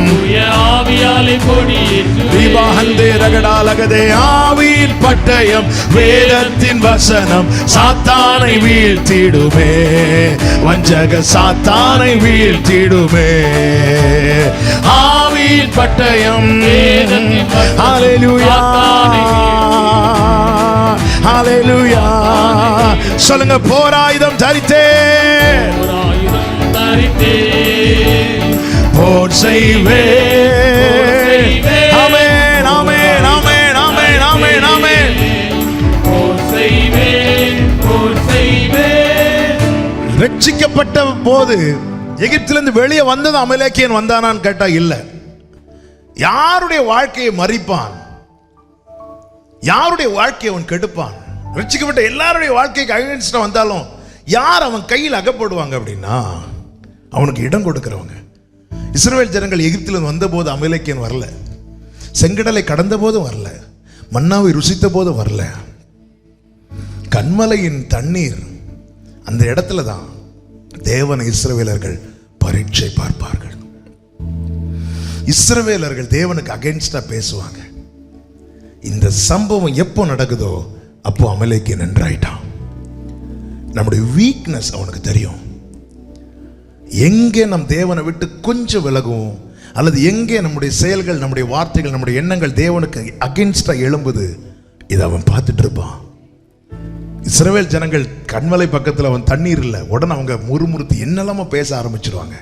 தூய ஆவியாலே கொடி ஏற்றுவே. விவாஹந்தே ரகடாலகதே. ஆவியின் பட்டயம் வேதத்தின் வசனம் சாத்தானை வீழ்த்திடுமே. வஞ்சக சாத்தானை வீழ்த்திடுமே. ஆவியின் பட்டயம். ஹalleluya, ஹalleluya. சொல்லுங்க. போராயுதம் தரித்தே, போராயுதம் தரித்தே போர் செய்வே. ஆமென், ஆமென், ஆமென், ஆமென், ஆமென், ஆமென். போர் செய்வே, போர் செய்வே. ரட்சிக்கப்பட்ட போது எகிப்திலிருந்து வெளியே வந்தது அமலேக்கியன் வந்தானான்னு கேட்டா இல்ல. யாருடைய வாழ்க்கையை மறிப்பான், யாருடைய வாழ்க்கையை அவன் கெடுப்பான். ரட்சிக்கப்பட்ட எல்லாருடைய வாழ்க்கைக்கு அகைன்ஸ்டா வந்தாலும் யார் அவன் கையில் அகப்படுவாங்க அப்படின்னா அவனுக்கு இடம் கொடுக்கிறவங்க. இஸ்ரவேல் ஜனங்கள் எகிப்திலிருந்து வந்த போது அமலேக்கியன் வரல, செங்கடலை கடந்த போதும் வரல, மன்னாவை ருசித்த போதும் வரல. கன்மலையின் தண்ணீர் அந்த இடத்துல தான் தேவனை இஸ்ரவேலர்கள் பரீட்சை பார்ப்பார்கள். இஸ்ரவேலர்கள் தேவனுக்கு அகைன்ஸ்டா பேசுவாங்க. இந்த சம்பவம் எப்போ நடக்குதோ அப்போ அமலேக்கியன் நன்றாயிட்டான். நம்முடைய வீக்னஸ் அவனுக்கு தெரியும். எங்கே நம் தேவனை விட்டு கொஞ்சம் விலகுவோம், அல்லது எங்கே நம்முடைய செயல்கள், நம்முடைய வார்த்தைகள், நம்முடைய எண்ணங்கள் தேவனுக்கு அகைன்ஸ்டா எழும்புது, இதை அவன் பார்த்துட்டு இருப்பான். இஸ்ரவேல் ஜனங்கள் கண்மலை பக்கத்தில் அவன் தண்ணீர் இல்லை, உடனே அவங்க முறுமுறுத்து என்னெல்லாம பேச ஆரம்பிச்சிருவாங்க.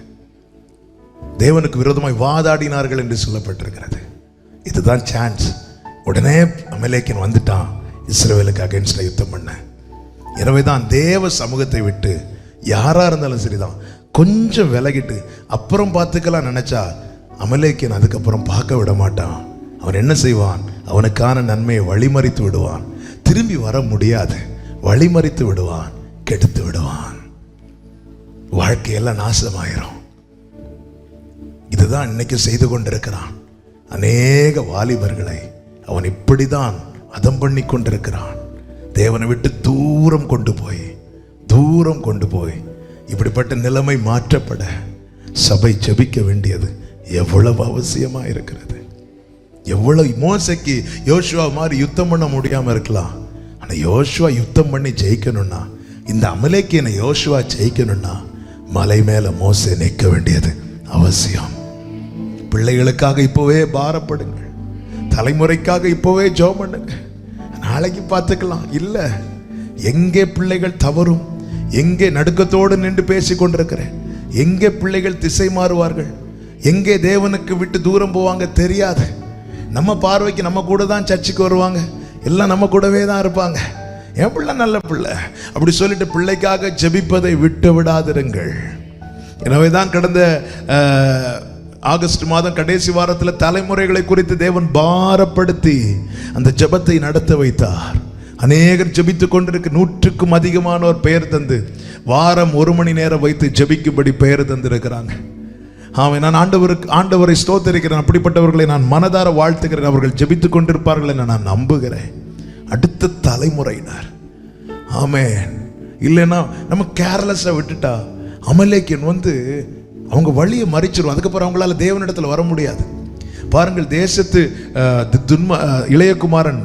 தேவனுக்கு விரோதமாய் வாதாடினார்கள் என்று சொல்லப்பட்டிருக்கிறது. இதுதான் சான்ஸ். உடனே அமலேக்கியன் வந்துட்டான் இஸ்ரவேலுக்கு அகைன்ஸ்டா யுத்தம் பண்ண. எனவே தான் தேவ சமூகத்தை விட்டு யாரா இருந்தாலும் சரிதான் கொஞ்சம் விலகிட்டு அப்புறம் பார்த்துக்கலாம் நினைச்சா அமலேக்கியன் அதுக்கப்புறம் பார்க்க விட மாட்டான். அவன் என்ன செய்வான்? அவனுக்கான நன்மையை வழிமறித்து விடுவான். திரும்பி வர முடியாது, வழிமறித்து விடுவான், கெடுத்து விடுவான். வாழ்க்கையெல்லாம் நாசமாயிரும். இதுதான் இன்னைக்கு செய்து கொண்டிருக்கிறான். அநேக வாலிபர்களை அவன் இப்படிதான் அதம் பண்ணி கொண்டிருக்கிறான். தேவனை விட்டு தூரம் கொண்டு போய் இப்படிப்பட்ட நிலைமை மாற்றப்பட சபை ஜெபிக்க வேண்டியது எவ்வளவு அவசியமா இருக்கிறது. எவ்வளவு மோசைக்கு யோசுவா மாதிரி யுத்தம் பண்ண முடியாம இருக்கலாம், ஆனா யோசுவா யுத்தம் பண்ணி ஜெயிக்கணும்னா, இந்த அமலேக்கியனை யோசுவா ஜெயிக்கணும்னா மலை மேல மோசே நிற்க வேண்டியது அவசியம். பிள்ளைகளுக்காக இப்போவே பாரப்படுங்கள், தலைமுறைக்காக இப்போவே ஜெபம் பண்ணுங்க, நாளைக்கு பார்த்துக்கலாம். இல்லை, எங்கே பிள்ளைகள் தவறும், எங்கே நடுக்கத்தோடு நின்று பேசி கொண்டிருக்கிறேன், எங்கே பிள்ளைகள் திசை மாறுவார்கள், எங்கே தேவனுக்கு விட்டு தூரம் போவாங்க தெரியாது. நம்ம பார்வைக்கு நம்ம கூட தான் சர்ச்சுக்கு வருவாங்க, எல்லாம் நம்ம கூடவே தான் இருப்பாங்க. என் பிள்ளை நல்ல பிள்ளை அப்படி சொல்லிட்டு பிள்ளைக்காக ஜெபிப்பதை விட்டு விடாதிருங்கள். எனவே தான் கடந்த ஆகஸ்ட் மாதம் கடைசி வாரத்தில் தலைமுறைகளை குறித்து தேவன் பாரப்படுத்தி அந்த ஜெபத்தை நடத்த வைத்தார். அநேகர் ஜெபித்து கொண்டிருக்க 100க்கும் அதிகமானோர் பெயர் தந்து வாரம் 1 மணி நேரம் வைத்து ஜெபிக்கும்படி பெயர் தந்திருக்கிறாங்க. ஆமாம், நான் ஆண்டவரை ஸ்தோத்திரிக்கிறேன். அப்படிப்பட்டவர்களை நான் மனதார வாழ்த்துகிறேன். அவர்கள் ஜெபித்து கொண்டிருப்பார்கள் என நான் நம்புகிறேன். அடுத்த தலைமுறையினர், ஆமென். இல்லைன்னா நம்ம கேர்லெஸ்ஸாக விட்டுட்டா அமலேக்கியன் அவங்க வழியை மறிச்சிடும். அதுக்கப்புறம் அவங்களால தேவனிடத்தில் வர முடியாது. பாருங்கள், தேசத்து இளையகுமாரன்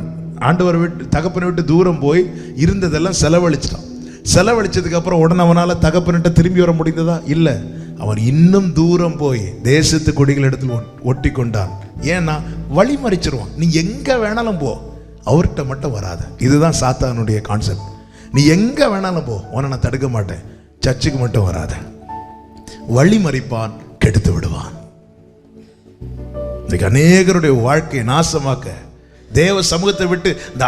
ஆண்டவரை விட்டு தகப்பனை விட்டு தூரம் போய் இருந்ததெல்லாம் செலவழிச்சிட்டான். செலவழிச்சதுக்கு அப்புறம் உடனே அவனால் தகப்பனிட்ட திரும்பி வர முடிந்ததா? இல்லை, அவன் இன்னும் தூரம் போய் தேசத்து கொடிகள் இடத்துல ஒட்டி கொண்டான். ஏன்னா வழி மறிச்சிருவான். நீ எங்க வேணாலும் போ, அவர்கிட்ட மட்டும் வராத. இதுதான் சாத்தானுடைய கான்செப்ட். நீ எங்க வேணாலும் போ, உன்னை நான் தடுக்க மாட்டேன், சர்ச்சுக்கு மட்டும் வராத. வழி மறிப்பான், கெடுத்து விடுவான். இன்னைக்கு அநேகருடைய வாழ்க்கையை நாசமாக்க தேவ சமூகத்தை விட்டு இந்த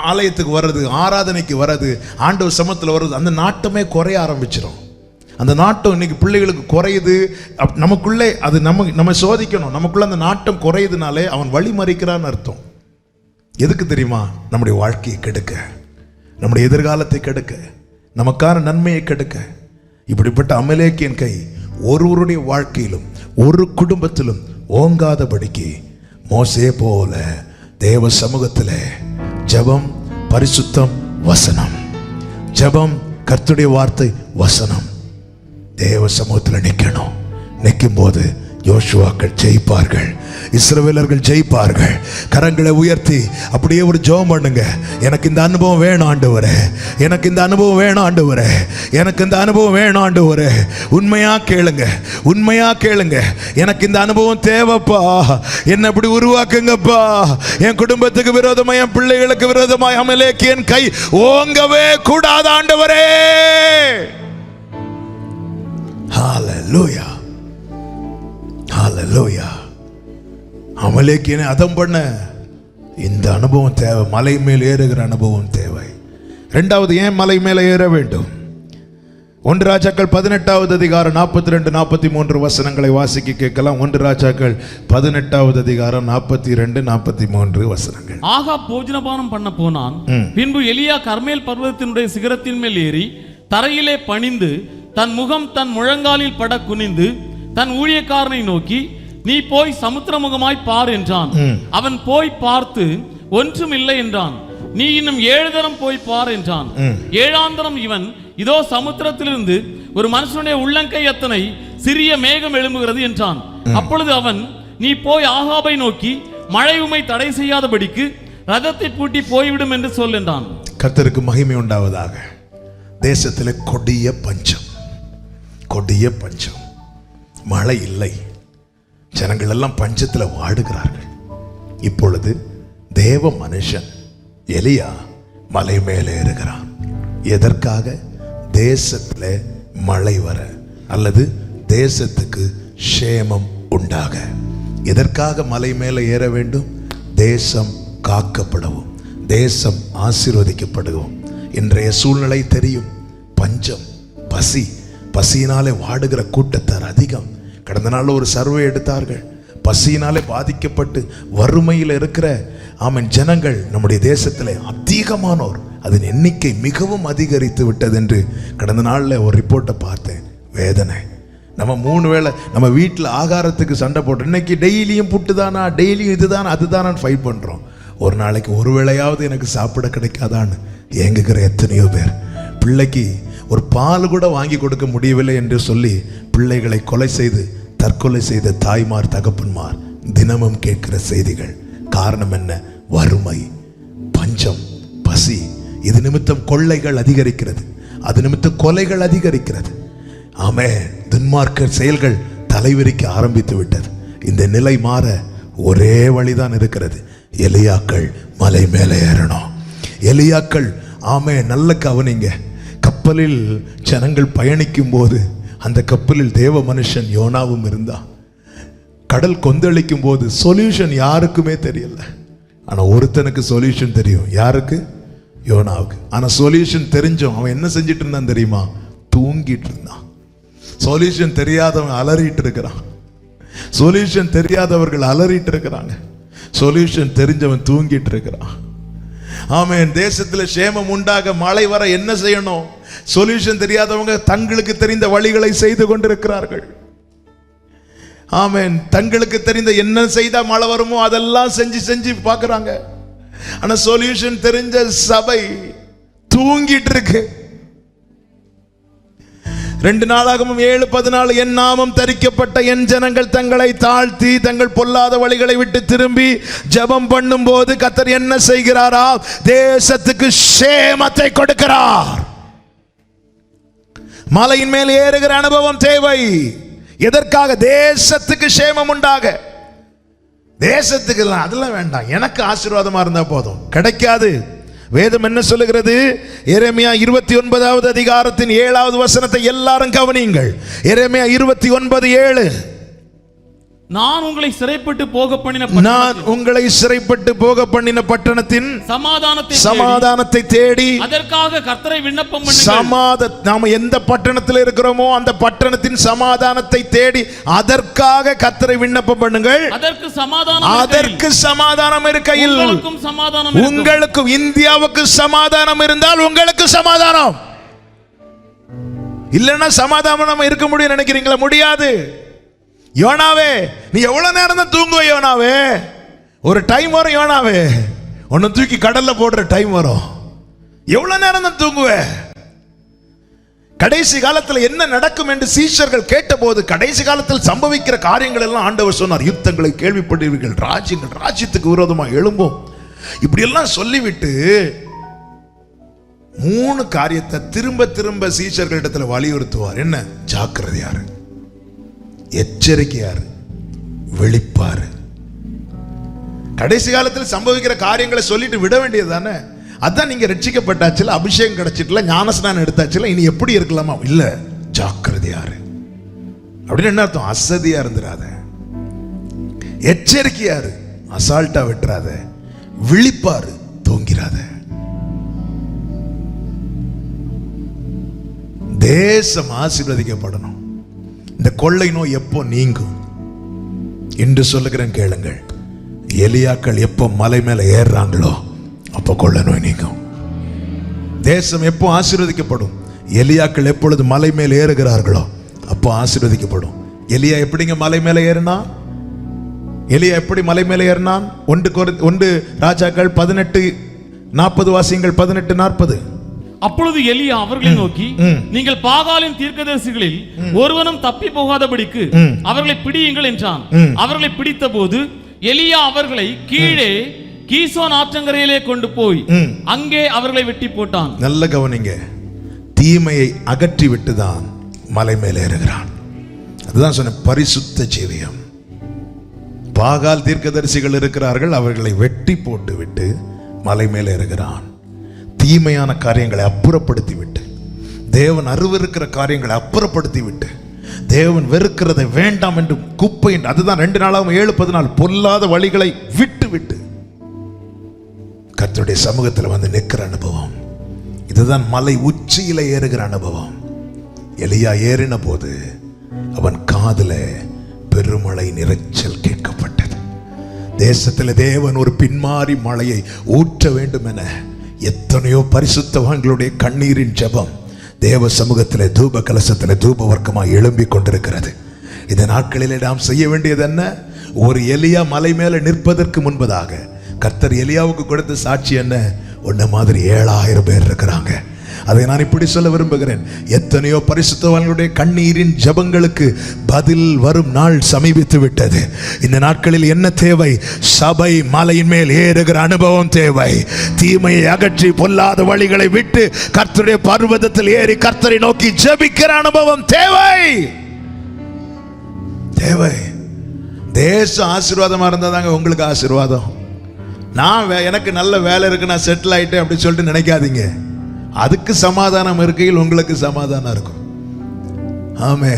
ஆலயத்துக்கு வர்றது, ஆராதனைக்கு வர்றது, ஆண்டவர் சமூகத்தில் வர்றது, அந்த நாட்டமே குறைய ஆரம்பிச்சிடும். அந்த நாட்டம் இன்னைக்கு பிள்ளைகளுக்கு குறையுது. நமக்குள்ளே அது நம்ம சோதிக்கணும். நமக்குள்ள அந்த நாட்டம் குறையுதுனாலே அவன் வழி மறிக்கிறான்னு அர்த்தம். எதுக்கு தெரியுமா? நம்முடைய வாழ்க்கையை கெடுக்க, நம்முடைய எதிர்காலத்தை கெடுக்க, நமக்கான நன்மையை கெடுக்க. இப்படிப்பட்ட அமலேக்கியன் கை ஒருவருடைய வாழ்க்கையிலும் ஒரு குடும்பத்திலும் ஓங்காதபடிக்கு மோசே போல தேவ சமூகத்தில் ஜெபம், பரிசுத்தம், வசனம். ஜெபம், கர்த்தருடைய வார்த்தை, வசனம். தேவ சமூகத்தில் நிற்கணும். நிற்கும் போது யோசுவாக்கள் ஜெயிப்பார்கள், இஸ்ரவேலர்கள் ஜெயிப்பார்கள். கரங்களை உயர்த்தி அப்படியே ஒரு ஜெபம் பண்ணுங்க. எனக்கு இந்த அனுபவம் வேணும் ஆண்டவரே, எனக்கு இந்த அனுபவம் வேணும் ஆண்டவரே, எனக்கு இந்த அனுபவம் வேணும் ஆண்டவரே. உண்மையா கேளுங்க, உண்மையா கேளுங்க. எனக்கு இந்த அனுபவம் தேவைப்பா, என்ன இப்படி உருவாக்குங்கப்பா. என் குடும்பத்துக்கு விரோதமாய், என் பிள்ளைகளுக்கு விரோதமாய் அமலேக்கியன் கை ஓங்கவே கூடாது ஆண்டவரே. ஹல்லேலூயா, ஹல்லேலூயா. அமலேக்கியனை அதம் பண்ண இந்த அனுபவம் தேவை. மலை மேல் ஏறுகிற அனுபவம் தேவை. இரண்டாவது, ஏன் மலை மேலே ஏற வேண்டும்? 1 ராஜாக்கள் 18வது அதிகாரம் 42, 43 வசனங்களை வாசிக்க கேட்கலாம். 1 ராஜாக்கள் 18வது அதிகாரம் 42, 43 வசனங்கள். ஆகாப் போஜனபானம் பண்ண போனான். பின்பு எலியா கர்மேல் பர்வதத்தினுடைய சிகரத்தின் மேல் ஏறி தரையிலே பணிந்து தன் முகம் தன் முழங்காலில் பட குனிந்து தன் ஊழியக்காரனை நோக்கி, நீ போய் சமுத்திரமுகமாய் பார் என்றான். அவன் போய் பார்த்து ஒன்றும் இல்லை என்றான். நீ இன்னும் 7 தரம் போய் பார் என்றான். 7ஆம் தரம் இவன், இதோ சமுத்திரத்திலிருந்து ஒரு மனுஷனுடைய உள்ளங்கை எத்தனை சிறிய மேகம் எழும்புகிறது என்றான். அப்பொழுது அவன், நீ போய் ஆகாபை நோக்கி மழை உமை தடை செய்யாதபடிக்கு ரதத்தை பூட்டி போய்விடும் என்று சொல் என்றான். கர்த்தருக்கு மகிமை உண்டாவதாக. தேசத்தில் கொடிய பஞ்சம், கொடிய பஞ்சம். மழை இல்லை, ஜனங்கள் எல்லாம் பஞ்சத்தில் வாடுகிறார்கள். இப்பொழுது தேவ மனுஷன் எலியா மலை மேலே ஏறுகிறான். எதற்காக? தேசத்தில் மழை வர, அல்லது தேசத்துக்கு சேமம் உண்டாக. எதற்காக மலை மேலே ஏற வேண்டும்? தேசம் காக்கப்படவும், தேசம் ஆசீர்வதிக்கப்படவும். இன்றைய சூழ்நிலை தெரியும். பஞ்சம், பசி, பசியினாலே வாடுகிற கூட்டத்தார் அதிகம். கடந்த நாள் ஒரு சர்வே எடுத்தார்கள். பசியினாலே பாதிக்கப்பட்டு வறுமையில் இருக்கிற ஜனங்கள் நம்முடைய தேசத்தில் அதிகமானோர், அதன் எண்ணிக்கை மிகவும் அதிகரித்து விட்டது என்று கடந்த நாளில் ஒரு ரிப்போர்ட்டை பார்த்தேன். வேதனை. நம்ம 3 வேளை நம்ம வீட்டில் ஆகாரத்துக்கு சண்டை போட்டோம். இன்னைக்கு டெய்லியும் புட்டு தானா, டெய்லியும் இதுதானா, அதுதானான்னு ஃபைட் பண்ணுறோம். ஒரு நாளைக்கு ஒரு வேளையாவது எனக்கு சாப்பிட கிடைக்காதான்னு ஏங்குகிற எத்தனையோ பேர். பிள்ளைக்கு ஒரு பால் கூட வாங்கி கொடுக்க முடியவில்லை என்று சொல்லி பிள்ளைகளை கொலை செய்து தற்கொலை செய்த தாய்மார், தகப்பன்மார் தினமும் கேட்கிற செய்திகள். காரணம் என்ன? வறுமை, பஞ்சம், பசி. இது நிமித்தம் கொள்ளைகள் அதிகரிக்கிறது, அது நிமித்தம் கொலைகள் அதிகரிக்கிறது. ஆமென். துன்மார்க்க செயல்கள் தலைவிரிக்க ஆரம்பித்து விட்டது. இந்த நிலை மாற ஒரே வழிதான் இருக்கிறது. எலியாக்கள் மலை மேலே ஏறணும். எலியாக்கள் ஆமே, நல்ல கவனிங்க. கப்பலில் ஜனங்கள் பயணிக்கும் போது அந்த கப்பலில் தேவ மனுஷன் யோனாவும் இருந்தா. கடல் கொந்தளிக்கும் போது சொல்யூஷன் யாருக்குமே தெரியல. ஆனா ஒருத்தனுக்கு சொல்யூஷன் தெரியும். யாருக்கு? யோனாவுக்கு. ஆனா சொல்யூஷன் தெரிஞ்சோம் அவன் என்ன செஞ்சிட்டு இருந்தான் தெரியுமா? தூங்கிட்டு இருந்தான். சொல்யூஷன் தெரியாதவன் அலறிட்டு இருக்கிறான். சொல்யூஷன் தெரியாதவர்கள் அலறிட்டு இருக்கிறாங்க. சொல்யூஷன் தெரிஞ்சவன் தூங்கிட்டு இருக்கிறான். ஆமென். தேசத்துல சேமம் உண்டாக மழை வர என்ன செய்யணும்? சொல்யூஷன் தெரியாதவங்க தங்களுக்கு தெரிந்த வழிகளை செய்து கொண்டிருக்கிறார்கள். ஆமென். தங்களுக்கு தெரிந்த என்ன செய்தா மழை வருமோ அதெல்லாம் செஞ்சு பார்க்கறாங்க. ஆனா சொல்யூஷன் தெரிஞ்ச சபை தூங்கிட்டு இருக்கு. 2 நாளாகமும் 7:14 என் நாமம் தரிக்கப்பட்ட என் ஜனங்கள் தங்களை தாழ்த்தி தங்கள் பொல்லாத வழிகளை விட்டு திரும்பி ஜெபம் பண்ணும் போது கர்த்தர் என்ன செய்கிறாரா? தேசத்துக்கு சேமத்தை கொடுக்கிறார். மலையின் மேல் ஏறுகிற அனுபவம் தேவை. எதற்காக? தேசத்துக்கு சேமம் உண்டாக. தேசத்துக்கு அதெல்லாம் வேண்டாம், எனக்கு ஆசீர்வாதமா இருந்தா போதும். கிடைக்காது. வேதம் என்ன சொல்லுகிறது? எரேமியா 29வது அதிகாரத்தின் 7வது வசனத்தை எல்லாரும் கவனியுங்கள். எரேமியா 29:7. நான் உங்களை சிறைப்பட்டு போக பண்ணின பட்டணத்தின் சமாதானத்தை தேடி அதற்காக கர்த்தரை விண்ணப்பம் பண்ணுங்கள். நாம எந்த பட்டணத்தில் இருக்கிறோமோ அந்த பட்டணத்தின் சமாதானத்தை தேடி அதற்காக கர்த்தரை விண்ணப்பம் பண்ணுங்கள். அதற்கு சமாதானம் இருக்கையில் உங்களுக்கும் இந்தியாவுக்கு சமாதானம் இருந்தால் உங்களுக்கு சமாதானம் இல்லைன்னா சமாதானம் இருக்க முடியும் நினைக்கிறீங்களா? முடியாது. யோனாவே, நீ எவ்வளவு நேரம் தான் தூங்குவ? யோனாவே, ஒரு டைம் வரும். யோனாவே, உன்னை தூக்கி கடல்ல போடுற டைம் வரும். எவ்வளவு நேரம் தான் தூங்குவ? கடைசி காலத்தில் என்ன நடக்கும் என்று சீஷர்கள் கேட்டபோது கடைசி காலத்தில் சம்பவிக்கிற காரியங்கள் எல்லாம் ஆண்டவர் சொன்னார். யுத்தங்களை கேள்விப்படுவீர்கள், ராஜ்யத்துக்கு விரோதமாக எழும்பும், இப்படி எல்லாம் சொல்லிவிட்டு 3 காரியத்தை திரும்ப திரும்ப சீஷர்களிடத்துல வலியுறுத்துவார். என்ன? ஜாக்கிரதையாரு, எச்சரிக்கையாரு, வெளிப்பாரு. கடைசி காலத்தில் சம்பவிக்கிற காரியங்களை சொல்லிட்டு விட வேண்டியது தானே. அதான் நீங்க ரட்சிக்கப்பட்டாச்சுல, அபிஷேகம் கிடைச்சிட்டுல, ஞானஸ்நானம் எடுத்தாச்சுல, இனி எப்படி இருக்கலாமா? இல்ல, ஜாக்கிரதையாரு. அப்படின்னு என்ன அர்த்தம்? அசதியா இருந்துராத, எச்சரிக்கையாரு, அசால்ட்டா விட்டுறாத, விழிப்பாரு, தூங்கிறாத. தேசம் ஆசீர்வதிக்கப்படணும். இந்த கொள்ளை நோய் எப்போ நீங்கும் என்று சொல்லுகிறேன், கேளுங்கள். எலியாக்கள் எப்போ மலை மேல ஏறுறாங்களோ அப்போ கொள்ளை நோய் நீங்கும். தேசம் எப்போ ஆசீர்வதிக்கப்படும்? எலியாக்கள் எப்பொழுது மலை மேல் ஏறுகிறார்களோ அப்போ ஆசீர்வதிக்கப்படும். எலியா எப்படிங்க மலை மேல ஏறினா? எலியா எப்படி மலை மேல ஏறினான்? 1 ராஜாக்கள் 18:40 வாசியங்கள். 18:40. அப்பொழுது எலியா அவர்களை நோக்கி, நீங்கள் பாகாலின் தீர்க்கதரிசிகளில் ஒருவனும் தப்பி போகாதபடிக்கு அவர்களை பிடியுங்கள் என்றான். அவர்களை பிடித்த போது எலியா அவர்களை கீழே கீசோன் ஆற்றங்கரையிலே கொண்டு போய் அங்கே அவர்களை வெட்டி போட்டான். நல்ல கவனிங்க. தீமையை அகற்றி விட்டுதான் மலை மேலே ஏறுகிறான். அதுதான் சொன்ன பரிசுத்த ஜீவியம். பாகால் தீர்க்கதரிசிகள் இருக்கிறார்கள், அவர்களை வெட்டி போட்டு விட்டு மலை மேலே ஏறுகிறான். தீமையான காரியங்களை அப்புறப்படுத்தி விட்டு, தேவன் அருவருக்கிற காரியங்களை அப்புறப்படுத்தி விட்டு, தேவன் வெறுக்கிறதை வேண்டாம் என்று குப்பை, அதுதான் 2 நாளாகவும் 7:14 பொல்லாத வழிகளை விட்டு விட்டு கர்த்தருடைய சமூகத்தில் வந்து நிற்கிற அனுபவம். இதுதான் மலை உச்சியில ஏறுகிற அனுபவம். எலியா ஏறின போது அவன் காதுல பெருமழை நிறைச்சல் கேட்கப்பட்டது. தேசத்தில் தேவன் ஒரு பின்மாறி மழையை ஊற்ற வேண்டும் என எத்தனையோ பரிசுத்தவான்களுடைய கண்ணீரின் ஜெபம் தேவ சமூகத்தில் தூப கலசத்தில் தூப வர்க்கமாக எழும்பிக் கொண்டிருக்கிறது. இந்த நாட்களிலே நாம் செய்ய வேண்டியது என்ன? ஒரு எலியா மலை மேலே நிற்பதற்கு முன்பதாக கர்த்தர் எலியாவுக்கு கொடுத்த சாட்சி என்ன? உன்ன மாதிரி 7000 பேர் இருக்கிறாங்க. அதை நான் இப்படி சொல்ல விரும்புகிறேன். எத்தனையோ பரிசுத்தவான்களுடைய கண்ணீரின் ஜெபங்களுக்கு பதில் வரும் நாள் சமீபித்து விட்டது. இந்த நாட்களில் என்ன தேவை? சபை மலையின் மேல் ஏறுகிற அனுபவம் தேவை. தீமையை அகற்றி பொல்லாத வழிகளை விட்டு கர்த்தருடைய பர்வதத்தில் ஏறி கர்த்தரை நோக்கி ஜெபிக்கிற அனுபவம் தேவை. தேவை. தேச ஆசீர்வாதமா இருந்தாதாங்க உங்களுக்கு ஆசீர்வாதம். எனக்கு நல்ல வேலை இருக்கு, நான் செட்டில் ஆயிட்டேன் அப்படி சொல்லிட்டு நினைக்காதீங்க. அதுக்கு சமாதானம் இருக்கையில் உங்களுக்கு சமாதானம் இருக்கும். ஆமே.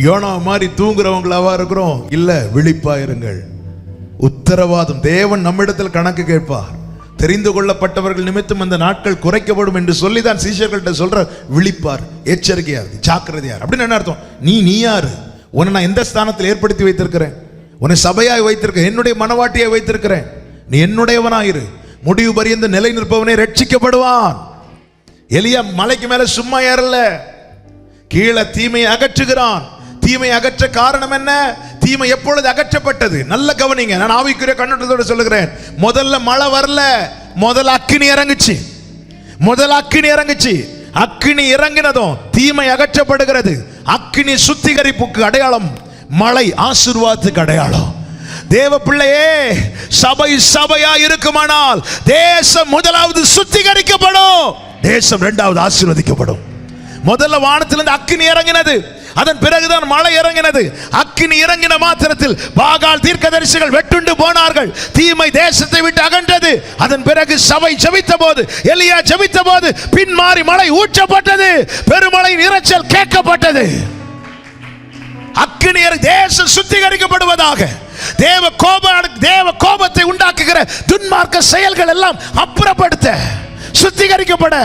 யோனா மாதிரி தூங்குறவங்களாவா இருக்கிறோம்? இல்ல, விழிப்பா இருங்கள். உத்தரவாதம் தேவன் நம்மிடத்தில் கணக்கு கேட்பார். தெரிந்து கொள்ளப்பட்டவர்கள் நிமித்தம் அந்த நாட்கள் குறைக்கப்படும் என்று சொல்லிதான் சீஷர்கள்ட்ட சொல்ற, விழிப்பார், எச்சரிக்கையார், ஜாக்கிரதையார். அப்படின்னு என்ன அர்த்தம்? நீ யாரு? உன்னை நான் எந்த ஸ்தானத்தில் ஏற்படுத்தி வைத்திருக்கிறேன்? உன்னை சபையாய் வைத்திருக்கிறேன், என்னுடைய மனவாட்டியாய் வைத்திருக்கிறேன். நீ என்னுடையவனாயிரு. முடிவு பரியந்த நிலை நிற்பவனே ரட்சிக்கப்படுவான். எலியா மலைக்கு மேல சும்மா ஏறல, கீழே தீமையை அகற்றுகிறான். தீமை அகற்ற காரணம் என்ன? தீமை எப்பொழுது அகற்றப்பட்டது? நல்ல கவனிங்க, நான் ஆவிக்குரிய கண்ணோட்டத்தோடு சொல்லுகிறேன். முதல்ல மழை வரல, முதல்ல அக்கினி இறங்குச்சு. அக்கினி இறங்கினதும் தீமை அகற்றப்படுகிறது. அக்கினி சுத்திகரிப்புக்கு அடையாளம், மழை ஆசீர்வாதத்துக்கு அடையாளம். தேவ பிள்ளையே, சபையா இருக்குமானால் தேசம் முதலாவது சுத்திகரிக்கப்படும், தேசம் இரண்டாவது ஆசீர்வதிக்கப்படும். முதல்ல வானத்திலிருந்து அக்கினி இறங்கினது, அதன் பிறகுதான் மழை இறங்கினது. அக்கினி இறங்கின மாத்திரத்தில் பாகால் தீர்க்கதரிசிகள் வெட்டுண்டு போனார்கள். தீமை தேசத்தை விட்டு அகன்றது. அதன் பிறகு சபை ஜெபித்த போது, எலியா ஜெபித்த போது பின்மாறி மழை ஊற்றப்பட்டது, பெருமழையின் இரைச்சல் கேட்கப்பட்டது. அக்கினி தேசம் சுத்திகரிக்கப்படுவதாக. தேவ கோபத்தை உண்டாக்குகிற துன்மார்க்க செயல்கள் எல்லாம் அப்புறப்படுத்த, சுத்திகரிக்கப்பட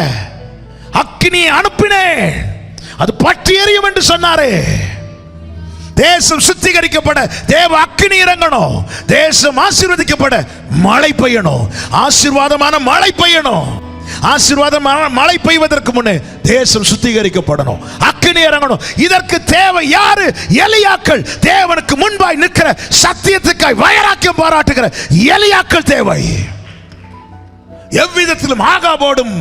அக்கினியை அனுப்பினேன், அது பற்றி எரியும் என்று சொன்னாரே. தேசம் சுத்திகரிக்கப்பட தேவ அக்கினி இறங்கணும். தேசம் ஆசீர்வதிக்கப்பட மழை பெய்யணும். ஆசீர்வாதமான மழை பெய்யணும். ஆசீர்வாதமான மழை பெய்வதற்கு முன்னே தேசம் சுத்திகரிக்கப்படணும், அக்கினி இறங்கணும். இதற்கு தேவை யாரு? எலியாக்கள். தேவனுக்கு முன்பாய் நிற்கிற, சத்தியத்துக்காய் வைராக்கியம் பாராட்டுகிற எலியாக்கள் தேவை. எவ்விதத்திலும் ஆகாபோடும்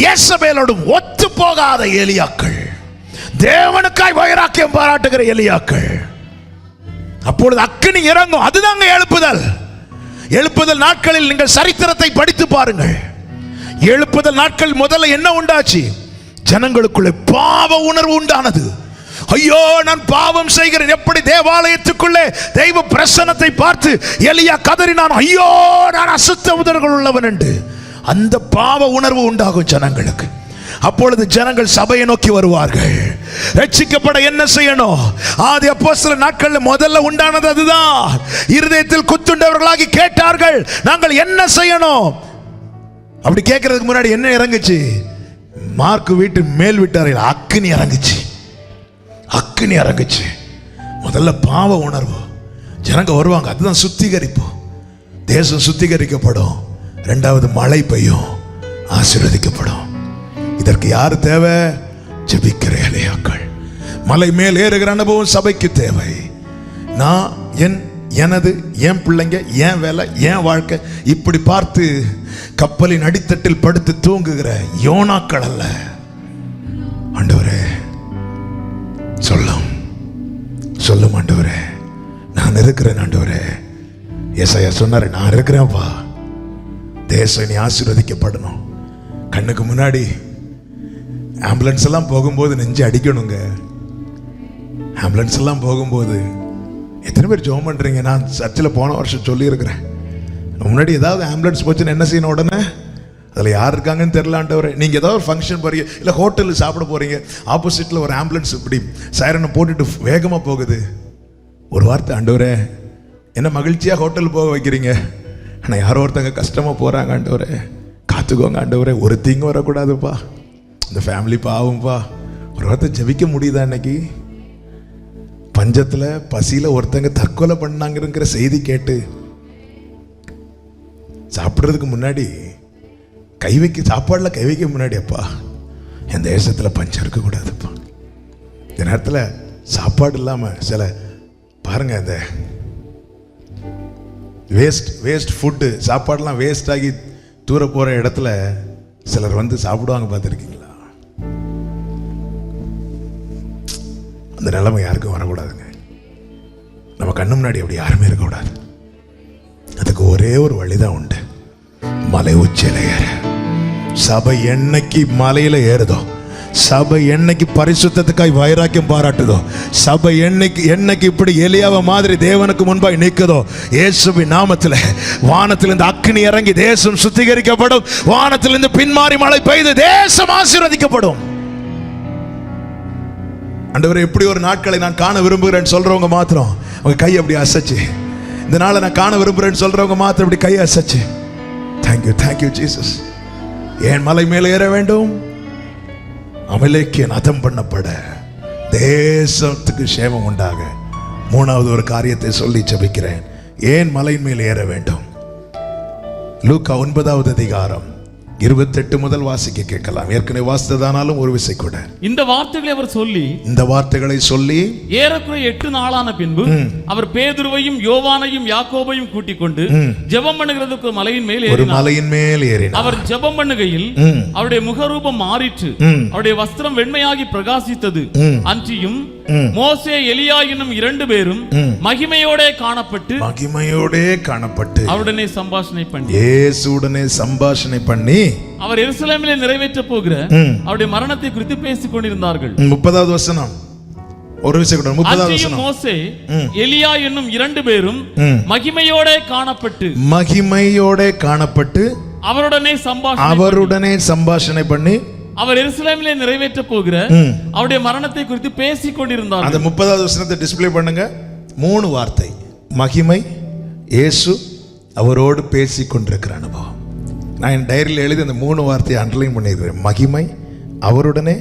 யேசபேலோடும் ஒத்து போகாத எலியாக்கள், தேவனுக்காய் வைராக்கியம் பாராட்டுகிற எலியாக்கள். அப்பொழுது அக்கினி இறங்கும். அதுதாங்க எழுப்புதல். எழுப்புதல் நாட்களில் நீங்கள் சரித்திரத்தை படித்து பாருங்கள். எழுப்புதல் நாட்கள் முதல்ல என்ன உண்டாச்சு? ஜனங்களுக்குள்ளே பாவ உணர்வு உண்டானது. ஐயோ, நான் பாவம் செய்கிறேன். எப்படி தேவாலயத்துக்குள்ளே தெய்வ பிரசன்னத்தை பார்த்து எலியா கதறினான், ஐயோ நான் அசுத்த உதடுகள் உள்ளவன் என்று. அந்த பாவ உணர்வு உண்டாகும் ஜனங்களுக்கு. அப்பொழுது ஜனங்கள் சபையை நோக்கி வருவார்கள். ரட்சிக்கப்பட என்ன செய்யணும்? ஆதி அப்போஸ்தலர் நாட்களில் முதல்ல உண்டானது அதுதான். இருதயத்தில் குத்துண்டவர்களாகி கேட்டார்கள், நாங்கள் என்ன செய்யணும்? அப்படி கேட்கறதுக்கு முன்னாடி என்ன இறங்குச்சு? மார்க் வீட்டு மேல் வீட்டாரையில் அக்கினி இறங்குச்சு. முதல்ல பாவ உணர்வு. ஜனங்க வருவாங்க, அதுதான் சுத்திகரிப்பு. தேசம் சுத்திகரிக்கப்படும். இரண்டாவது மழை பெய்யும், ஆசீர்வதிக்கப்படும். இதற்கு யார் தேவை? ஜெபிக்கிற எலியாக்கள். மலை மேல் ஏறுகிற அனுபவம் சபைக்கு தேவை. நான் எனது, என் பிள்ளைங்க, என் வேலை, என் வாழ்க்கை இப்படி பார்த்து கப்பலின் அடித்தட்டில் படுத்து தூங்குகிற யோனாக்கள் அல்ல. ஆண்டவரே சொல்லும் ஆண்டவரே, நான் இருக்கிறேன். ஆண்டவரே, ஏசாயா சொன்னாரு, நான் இருக்கிறேன்ப்பா. தேசம் நீ ஆசீர்வதிக்கப்படணும். கண்ணுக்கு முன்னாடி ஆம்புலன்ஸ் எல்லாம் போகும்போது நெஞ்சு அடிக்கணுங்க. ஆம்புலன்ஸ் எல்லாம் போகும்போது எத்தனை பேர் ஜெபம் பண்றீங்க? நான் சர்ச்சில் போன வருஷம் சொல்லியிருக்கிறேன், முன்னாடி ஏதாவது ஆம்புலன்ஸ் போச்சுன்னு என்ன செய்யணும்? உடனே அதில் யார் இருக்காங்கன்னு தெரியல ஆண்டவரே. நீங்கள் ஏதாவது ஒரு ஃபங்க்ஷன் போறீங்க, இல்லை ஹோட்டலில் சாப்பிட போறீங்க, ஆப்போசிட்டில் ஒரு ஆம்புலன்ஸ் இப்படி சைரனை போட்டுட்டு வேகமாக போகுது. ஒரு வார்த்தை, ஆண்டவரே என்ன மகிழ்ச்சியாக ஹோட்டல் போக வைக்கிறீங்க, ஆனால் யாரோ ஒருத்தங்க கஷ்டமாக போகிறாங்க, ஆண்டவரே காத்துக்கோங்க ஆண்டவரே, ஒரு தீங்கும் வரக்கூடாதுப்பா, இந்த ஃபேமிலி பாவம்ப்பா. ஒரு வார்த்தை ஜெபிக்க முடியுதா? இன்னைக்கு பஞ்சத்தில் பசியில் ஒருத்தங்க தற்கொலை பண்ணாங்கிற செய்தி கேட்டு சாப்பிட்றதுக்கு முன்னாடி சாப்பாடில் கை வைக்க முன்னாடி, அப்பா என் தேசத்தில் பஞ்சம் இருக்கக்கூடாதுப்பா. இந்த நேரத்தில் சாப்பாடு இல்லாமல் சில பாருங்க, இந்த வேஸ்ட் ஃபுட்டு, சாப்பாடெல்லாம் வேஸ்ட் ஆகி தூர போகிற இடத்துல சிலர் வந்து சாப்பிடுவாங்க, பார்த்துருக்கீங்களா? அந்த நிலைமை யாருக்கும் வரக்கூடாதுங்க. நம்ம கண்ணு முன்னாடி அப்படி யாருமே இருக்கக்கூடாது. அதுக்கு ஒரே ஒரு வழிதான் உண்டு, மலை உச்சியில ஏற. சபை என்னைக்கு மலையில ஏறுதோ, சபை என்னைக்கு பரிசுத்தத்துக்காய் வைராக்கியம் பாராட்டுதோ, சபை என்னைக்கு இப்படி எலியாவ மாதிரி தேவனுக்கு முன்பாய் நிற்குதோ, இயேசுவின் நாமத்தில் வானத்திலிருந்து அக்கினி இறங்கி தேசம் சுத்திகரிக்கப்படும். வானத்திலிருந்து பின்மாறி மழை பெய்து தேசம் ஆசீர்வதிக்கப்படும். ஆண்டவரே, எப்படி ஒரு நாட்களை நான் காண விரும்புகிறேன் சொல்றவங்க மாத்திரம் அவங்க கை அப்படி அசைச்சு, இந்த நாளை நான் காண விரும்புகிறேன் சொல்றவங்க மாத்திரம் இப்படி கை அசைச்சு, தேங்க்யூ ஜீசஸ். ஏன் மலை மேலே ஏற வேண்டும்? அமலேக்கியன் அதம் பண்ணப்பட, தேசத்துக்கு சேமம் உண்டாக. மூணாவது ஒரு காரியத்தை சொல்லி ஜெபிக்கிறேன். ஏன் மலையின் மேல் ஏற வேண்டும்? லூக்கா 9வது அதிகாரம் 28 முதல் வாசிக்க கேட்கலாம். ஏற்கனவே வாசித்ததானாலும் ஒரு விசை கூட. இந்த வார்த்தைகளை சொல்லி ஏறக்குறைய 8 நாளான பின்பு அவர் பேதுருவையும் யோவானையும் யாக்கோபையும் கூட்டிக் கொண்டு ஜெபம் பண்ணுகிறதுக்கு மலையின் மேல் ஏறினார். அவர் ஜெபம் பண்ணுகையில் அவருடைய முகரூபம் மாறிற்று, அவருடைய வஸ்திரம் வெண்மையாகி பிரகாசித்தது. அன்றியும் மோசே எலியா என்னும் 2 பேரும் மகிமையோடே காணப்பட்டு அவருடனே சம்பாஷணை பண்ணி அவர் எருசலேமிலே நிறைவேற்ற போகிற அவருடைய மரணத்தை குறித்து பேசிக் கொண்டிருந்தார்கள். 30வது வசனம் ஒரு விஷயம் கூட. 30வது வசனம். மோசே எலியா என்னும் 2 பேரும் மகிமையோடே காணப்பட்டு அவருடனே சம்பாஷணை பண்ணி அவர் எருசலேமிலே நிறைவேற்ற போகிற அவருடைய மரணத்தை குறித்து பேசிக் கொண்டிருந்தார்கள். அந்த 30வது வசனத்தை டிஸ்ப்ளே பண்ணுங்க. 3 வார்த்தை: மகிமை, இயேசு, அவரோடு பேசிக் கொண்டிருக்கிற அனுபவம். நான் என் டைரியில் எழுதி அந்த 3 வார்த்தையை அண்டர்லைன் பண்ணியிருக்கிறேன். மகிமை, அவருடனே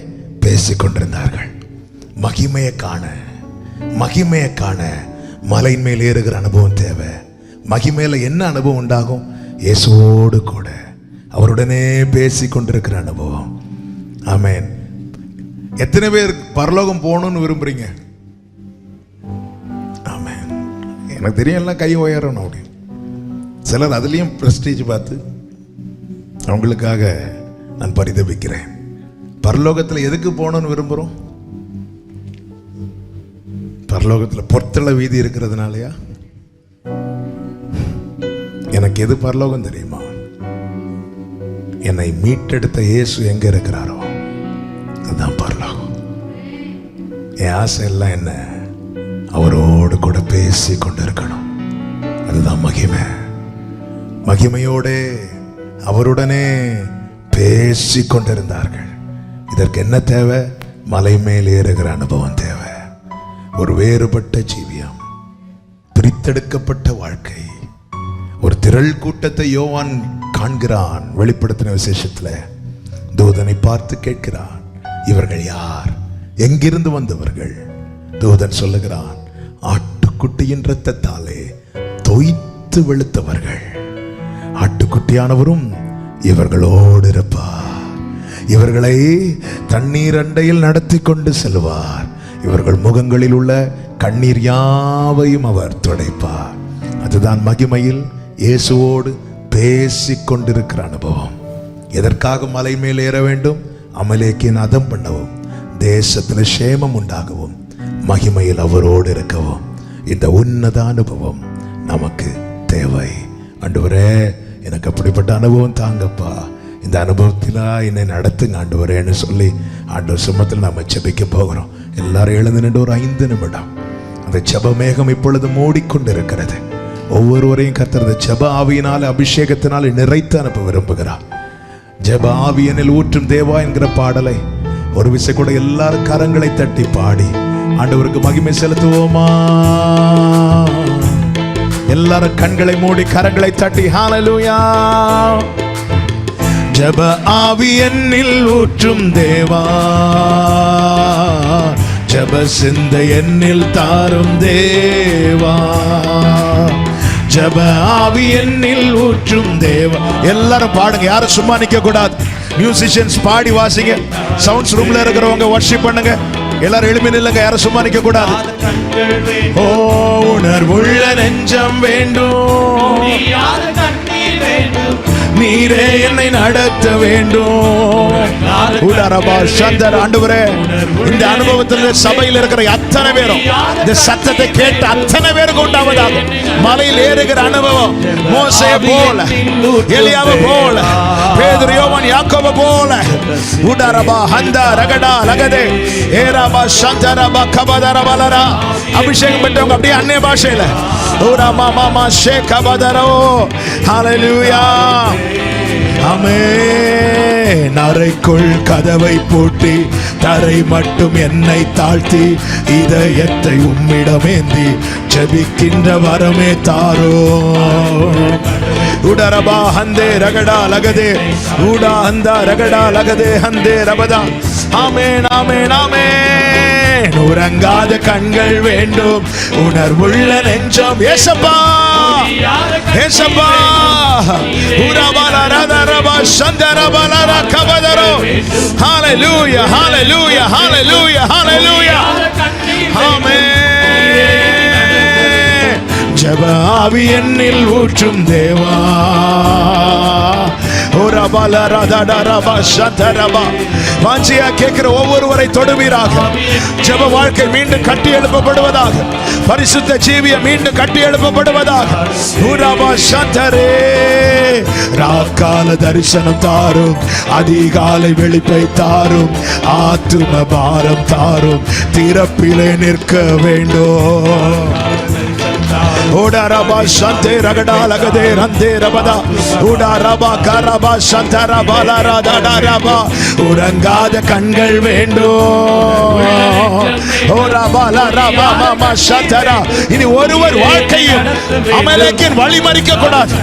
பேசிக் கொண்டிருந்தார்கள். மகிமையை காண மலையின் மேல் ஏறுகிற அனுபவம் தேவை. மகிமையில என்ன அனுபவம் உண்டாகும்? இயேசுவோடு கூட அவருடனே பேசிக் கொண்டிருக்கிற அனுபவம். ஆமென். எத்தனை பேர் பரலோகம் போகணும்னு விரும்புறீங்க? ஆமென். எனக்கு தெரியும் எல்லாம் கை உயரணும் அப்படி. சிலர் அதுலேயும் பிரஸ்டீஜ் பார்த்து அவங்களுக்காக நான் பரிதபிக்கிறேன். பரலோகத்தில் எதுக்கு போகணும்னு விரும்புகிறோம்? பரலோகத்தில் பொற்தள வீதி இருக்கிறதுனாலயா? எனக்கு எது பரலோகம் தெரியுமா? என்னை மீட்டெடுத்த இயேசு எங்க இருக்கிறாரோ அதுதான் பரலோகம். என் ஆசை எல்லாம் என்ன? அவரோடு கூட பேசி கொண்டிருக்கணும். அதுதான் மகிமை. மகிமையோட அவருடனே பேசி கொண்டிருந்தார்கள். இதற்கு என்ன தேவை? மலை மேல் ஏறுகிற அனுபவம் தேவை. ஒரு வேறுபட்ட ஜீவியம், பிரித்தெடுக்கப்பட்ட வாழ்க்கை. ஒரு திரள் கூட்டத்தை யோவான் காண்கிறான். வெளிப்படுத்தின விசேஷத்தில் தூதனை பார்த்து கேட்கிறான், இவர்கள் யார்? எங்கிருந்து வந்தவர்கள்? தூதன் சொல்லுகிறான், ஆட்டுக்குட்டியின் இரத்தத்தாலே தோய்த்து வெளுத்தவர்கள். ஆட்டுக்குட்டியானவரும் இவர்களோடு இருப்பார். இவர்களை தண்ணீர் அண்டையில் நடத்தி கொண்டு செல்வார். இவர்கள் முகங்களில் உள்ள கண்ணீர் யாவையும் அவர் துடைப்பார். அதுதான் மகிமையில் இயேசுவோடு பேசிக் கொண்டிருக்கிற அனுபவம். எதற்காக மலை மேல் ஏற வேண்டும்? அமலேக்கியன் அதம் பண்ணவும், தேசத்தில் சேமம் உண்டாகவும், மகிமையில் அவரோடு இருக்கவும். இந்த உன்னத அனுபவம் நமக்கு தேவை. ஆண்டவரே, எனக்கு அப்படிப்பட்ட அனுபவம் தாங்கப்பா, இந்த அனுபவத்தில் என்னை நடத்துங்க ஆண்டவரேன்னு சொல்லி ஆண்டவர் சுமத்தில் நாம் ஜெபிக்க போகிறோம். எல்லாரும் எழுந்து நின்று ஒரு 5 நிமிடம் அந்த ஜெப மேகம் இப்பொழுது மூடிக்கொண்டிருக்கிறது. ஒவ்வொருவரையும் கர்த்தர் ஜெப ஆவியினால அபிஷேகத்தினால நிறைத்து அனுப்ப விரும்புகிறார். ஜெப ஆவியனில் ஊற்றும் தேவா என்கிற பாடலை ஒரு விசை கூட எல்லாரும் கரங்களை தட்டி பாடி ஆண்டவருக்கு மகிமை செலுத்துவோமா? எல்லாரும் கண்களை மூடி கரங்களை தட்டி ஹalleluya. ஜெப ஆவியனில் ஊற்றும் தேவா, ஜெப சிந்தை என்னில் தாரும் தேவா, ஜெப ஆவி என்னில் ஊற்றும் தேவா. எல்லாரும் பாடுங்க, யாரும் சும்மா நிக்க கூடாது. மியூசிஷியன்ஸ் பாடி வாசிங்க. சவுண்ட்ஸ் ரூம்ல இருக்கிறவங்க வர்ஷிப் பண்ணுங்க. எல்லாரும் எழுப்பி நில்லுங்க, யாரும் சும்மா நிக்க கூடாது. ஓ உணர்வுள்ள நெஞ்சம் வேண்டும், நீரே என்னை நடத்த வேண்டும். உடரபா சந்தர. ஆண்டவரே, இந்த அனுபவத்தில் சபையில் இருக்கிற அத்தனை பேரும் இந்த சத்தத்தை கேட்ட அத்தனை பேருக்கு உண்டாவதாக. மலையில் ஏறுகிற அனுபவம், மோசேயை போல, எலியாவை போல, பேதுரு, யோவான், யாக்கோபு போல. உடரபா ஹந்தா ரகடா லகதே ஏரபா சந்தரபா கபதரபலரா. அபிஷேகம் பெற்றவங்க அப்படியே அன்னிய பாஷையில ஊரமா மாமா ஷே கபதரோ. ஹல்லேலூயா. ஆமென். அறைக்குள் கதவை பூட்டி தரை மட்டும் என்னை தாழ்த்தி இதயத்தை உம்மிடமேந்தி ஜெபிக்கின்ற வரமே தாரோ. உடரபா ஹந்தே ரகடா லகதே ஊடா ஹந்தா ரகடா லகதே ஹந்தே ரபதா. ஆமென் ஆமென் ஆமென். உறங்காத கண்கள் வேண்டும், உணர்வுள்ள நெஞ்சம். ஏசப்பா ஏசப்பா. உரபலரதரபா சந்தரபலர கபதரோ. ஹல்லேலூயா ஹல்லேலூயா ஹல்லேலூயா ஹல்லேலூயா. ஆமென். ஜெப ஆவி என்னில் ஊற்றும் தேவா. வாஞ்சியா கேட்கிற ஒவ்வொருவரை தொடுவீராக. ஜெப வாழ்க்கை மீண்டும் கட்டி எழுப்பப்படுவதாக. பரிசுத்த ஜீவிய மீண்டும் கட்டி எழுப்பப்படுவதாக. ராக்கால தரிசனம் தாரும், அதிகாலை வெளிப்பை தாரும், ஆத்தும பாரம் தாரும், திறப்பிலே நிற்க வேண்டும். ஓடாரபா சந்தே ரகடா லகதே ரந்தே ரபதா. ஓடாரபா கரபா சந்தரபா லரதடரபா. உறங்காத கண்கள் வேண்டும். ஓரபா லரபா மாமா சந்தரா. இனி ஒருவர் வாழ்க்கையும் அமலேக்கின் வழிமறிக்க கூடாது.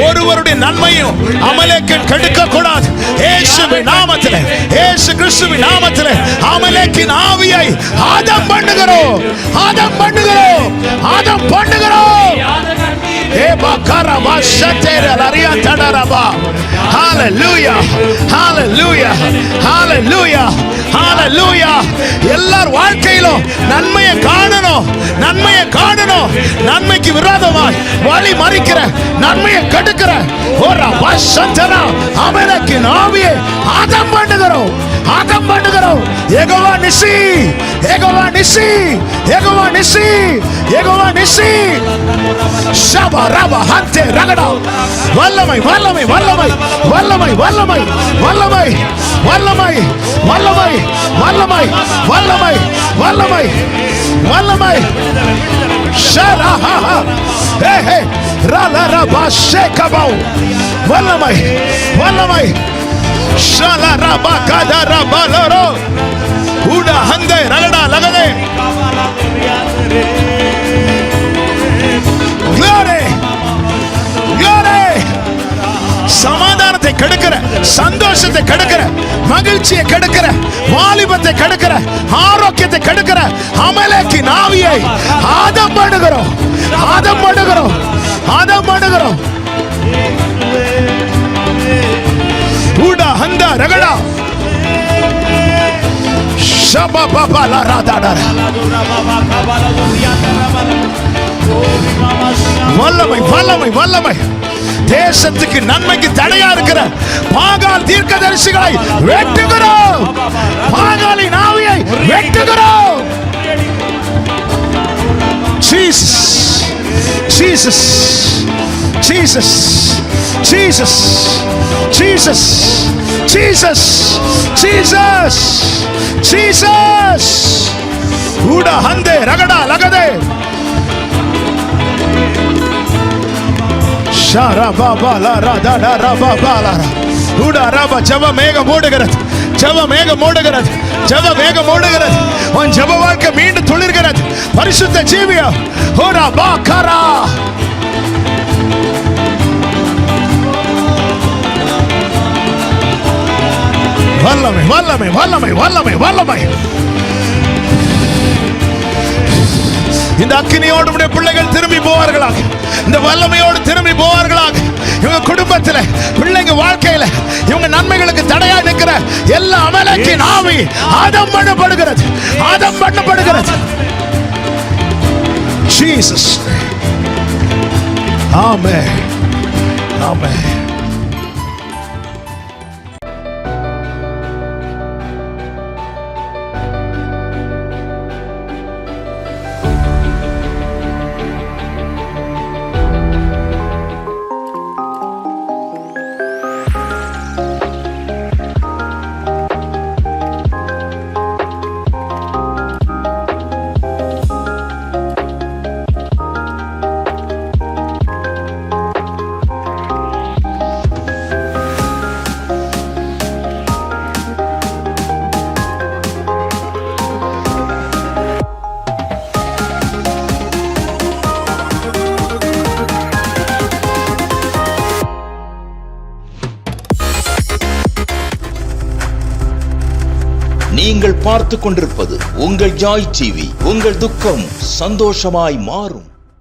ஒருவருடைய நன்மையும் அமலேக்கின் கெடுக்க கூடாது. இயேசுவின் நாமத்திலே, இயேசு கிறிஸ்துவின் நாமத்திலே அமலேக்கின் ஆவியை ஆதம் பண்ணுகிறோம், ஆதம் பண்ணுகிறோம், ஆதம் பண்ணுகிறோம். Hallelujah, hallelujah, hallelujah, hallelujah. எல்லார் வாழ்க்கையிலும் நன்மையை காணணும், நன்மையை காணணும். நன்மைக்கு விரோதமாய் வழி மறிக்கிற, நன்மையை கெடுக்கிற ஒரு வசந்தனா அமலேக்கின் ஆவியை ஆதம் பண்ணுகிறோம், ஆதம் பண்ணுகிறோம். யெகோவா நிசி, யெகோவா நிசி, யெகோவா நிசி, யெகோவா நிசி. ஷபா ரபா ஹந்தே ரகடா. வல்லமை வல்லமை வல்லமை வல்லமை வல்லமை வல்லமை வல்லமை வல்லமை வல்லமை வல்லமை வல்லமை வல்லமை. ஷரஹா ஹே ஹே ரல ரபா ஷேகபௌ. வல்லமை வல்லமை. ஷல ரபா கத ரபா லரோ. உடா ஹந்தே ரகடா லகதே. Glory, glory. சமாதானத்தை கெடுக்கிற, சந்தோஷத்தை கெடுக்கிற, மகிழ்ச்சியை கெடுக்கிற, வாலிபத்தை கெடுக்கிற, ஆரோக்கியத்தை கெடுக்கிற அமலேக்கின் ஆவியை ஆதம் பண்ணுகிறோம், ஆதம் பண்ணுகிறோம், ஆதம் பண்ணுகிறோம். ஊடா ஹந்தா ரகடா. ஷபா பாபா லா ராதாடா. வல்லமை வல்லமை வல்லமை. தேசத்துக்கு நன்மைக்கு தடையா இருக்கிற பாகால் தீர்க்கதரிசிகளை வெட்டுகிறோம், பாகாலின் ஆவியை வெட்டுகிறோம். Jesus Jesus Jesus Jesus Jesus Jesus Jesus Jesus. ஊடா ஹந்தே ரகடா லகதே. ஜப மேகம் மூடுகிறது, ஜப மேகம் மூடுகிறது, ஜப மேகம் மூடுகிறது. உன் ஜப வாழ்க்கை மீண்டும் துளிர்கிறது. பரிசுத்த ஜீவியா ஹோரா பாக்கரா. வல்லமை வல்லமை வல்லமை வல்லமை வல்லமை. இந்த அக்கினியோடு உடைய பிள்ளைகள் திரும்பி போவார்களாக, இந்த வல்லமையோடு திரும்பி போவார்களாக. இவங்க குடும்பத்தில், பிள்ளைங்க வாழ்க்கையில, இவங்க நன்மைகளுக்கு தடையா நிற்கிற எல்லா அமலேக்கின் ஆவி ஆதம் பண்ணப்படுகிறது, ஆதம் பண்ணப்படுகிறது. ஜீசஸ். ஆமென் ஆமென். நீங்கள் பார்த்து கொண்டிருப்பது உங்கள் ஜாய் டிவி. உங்கள் துக்கம் சந்தோஷமாய் மாறும்.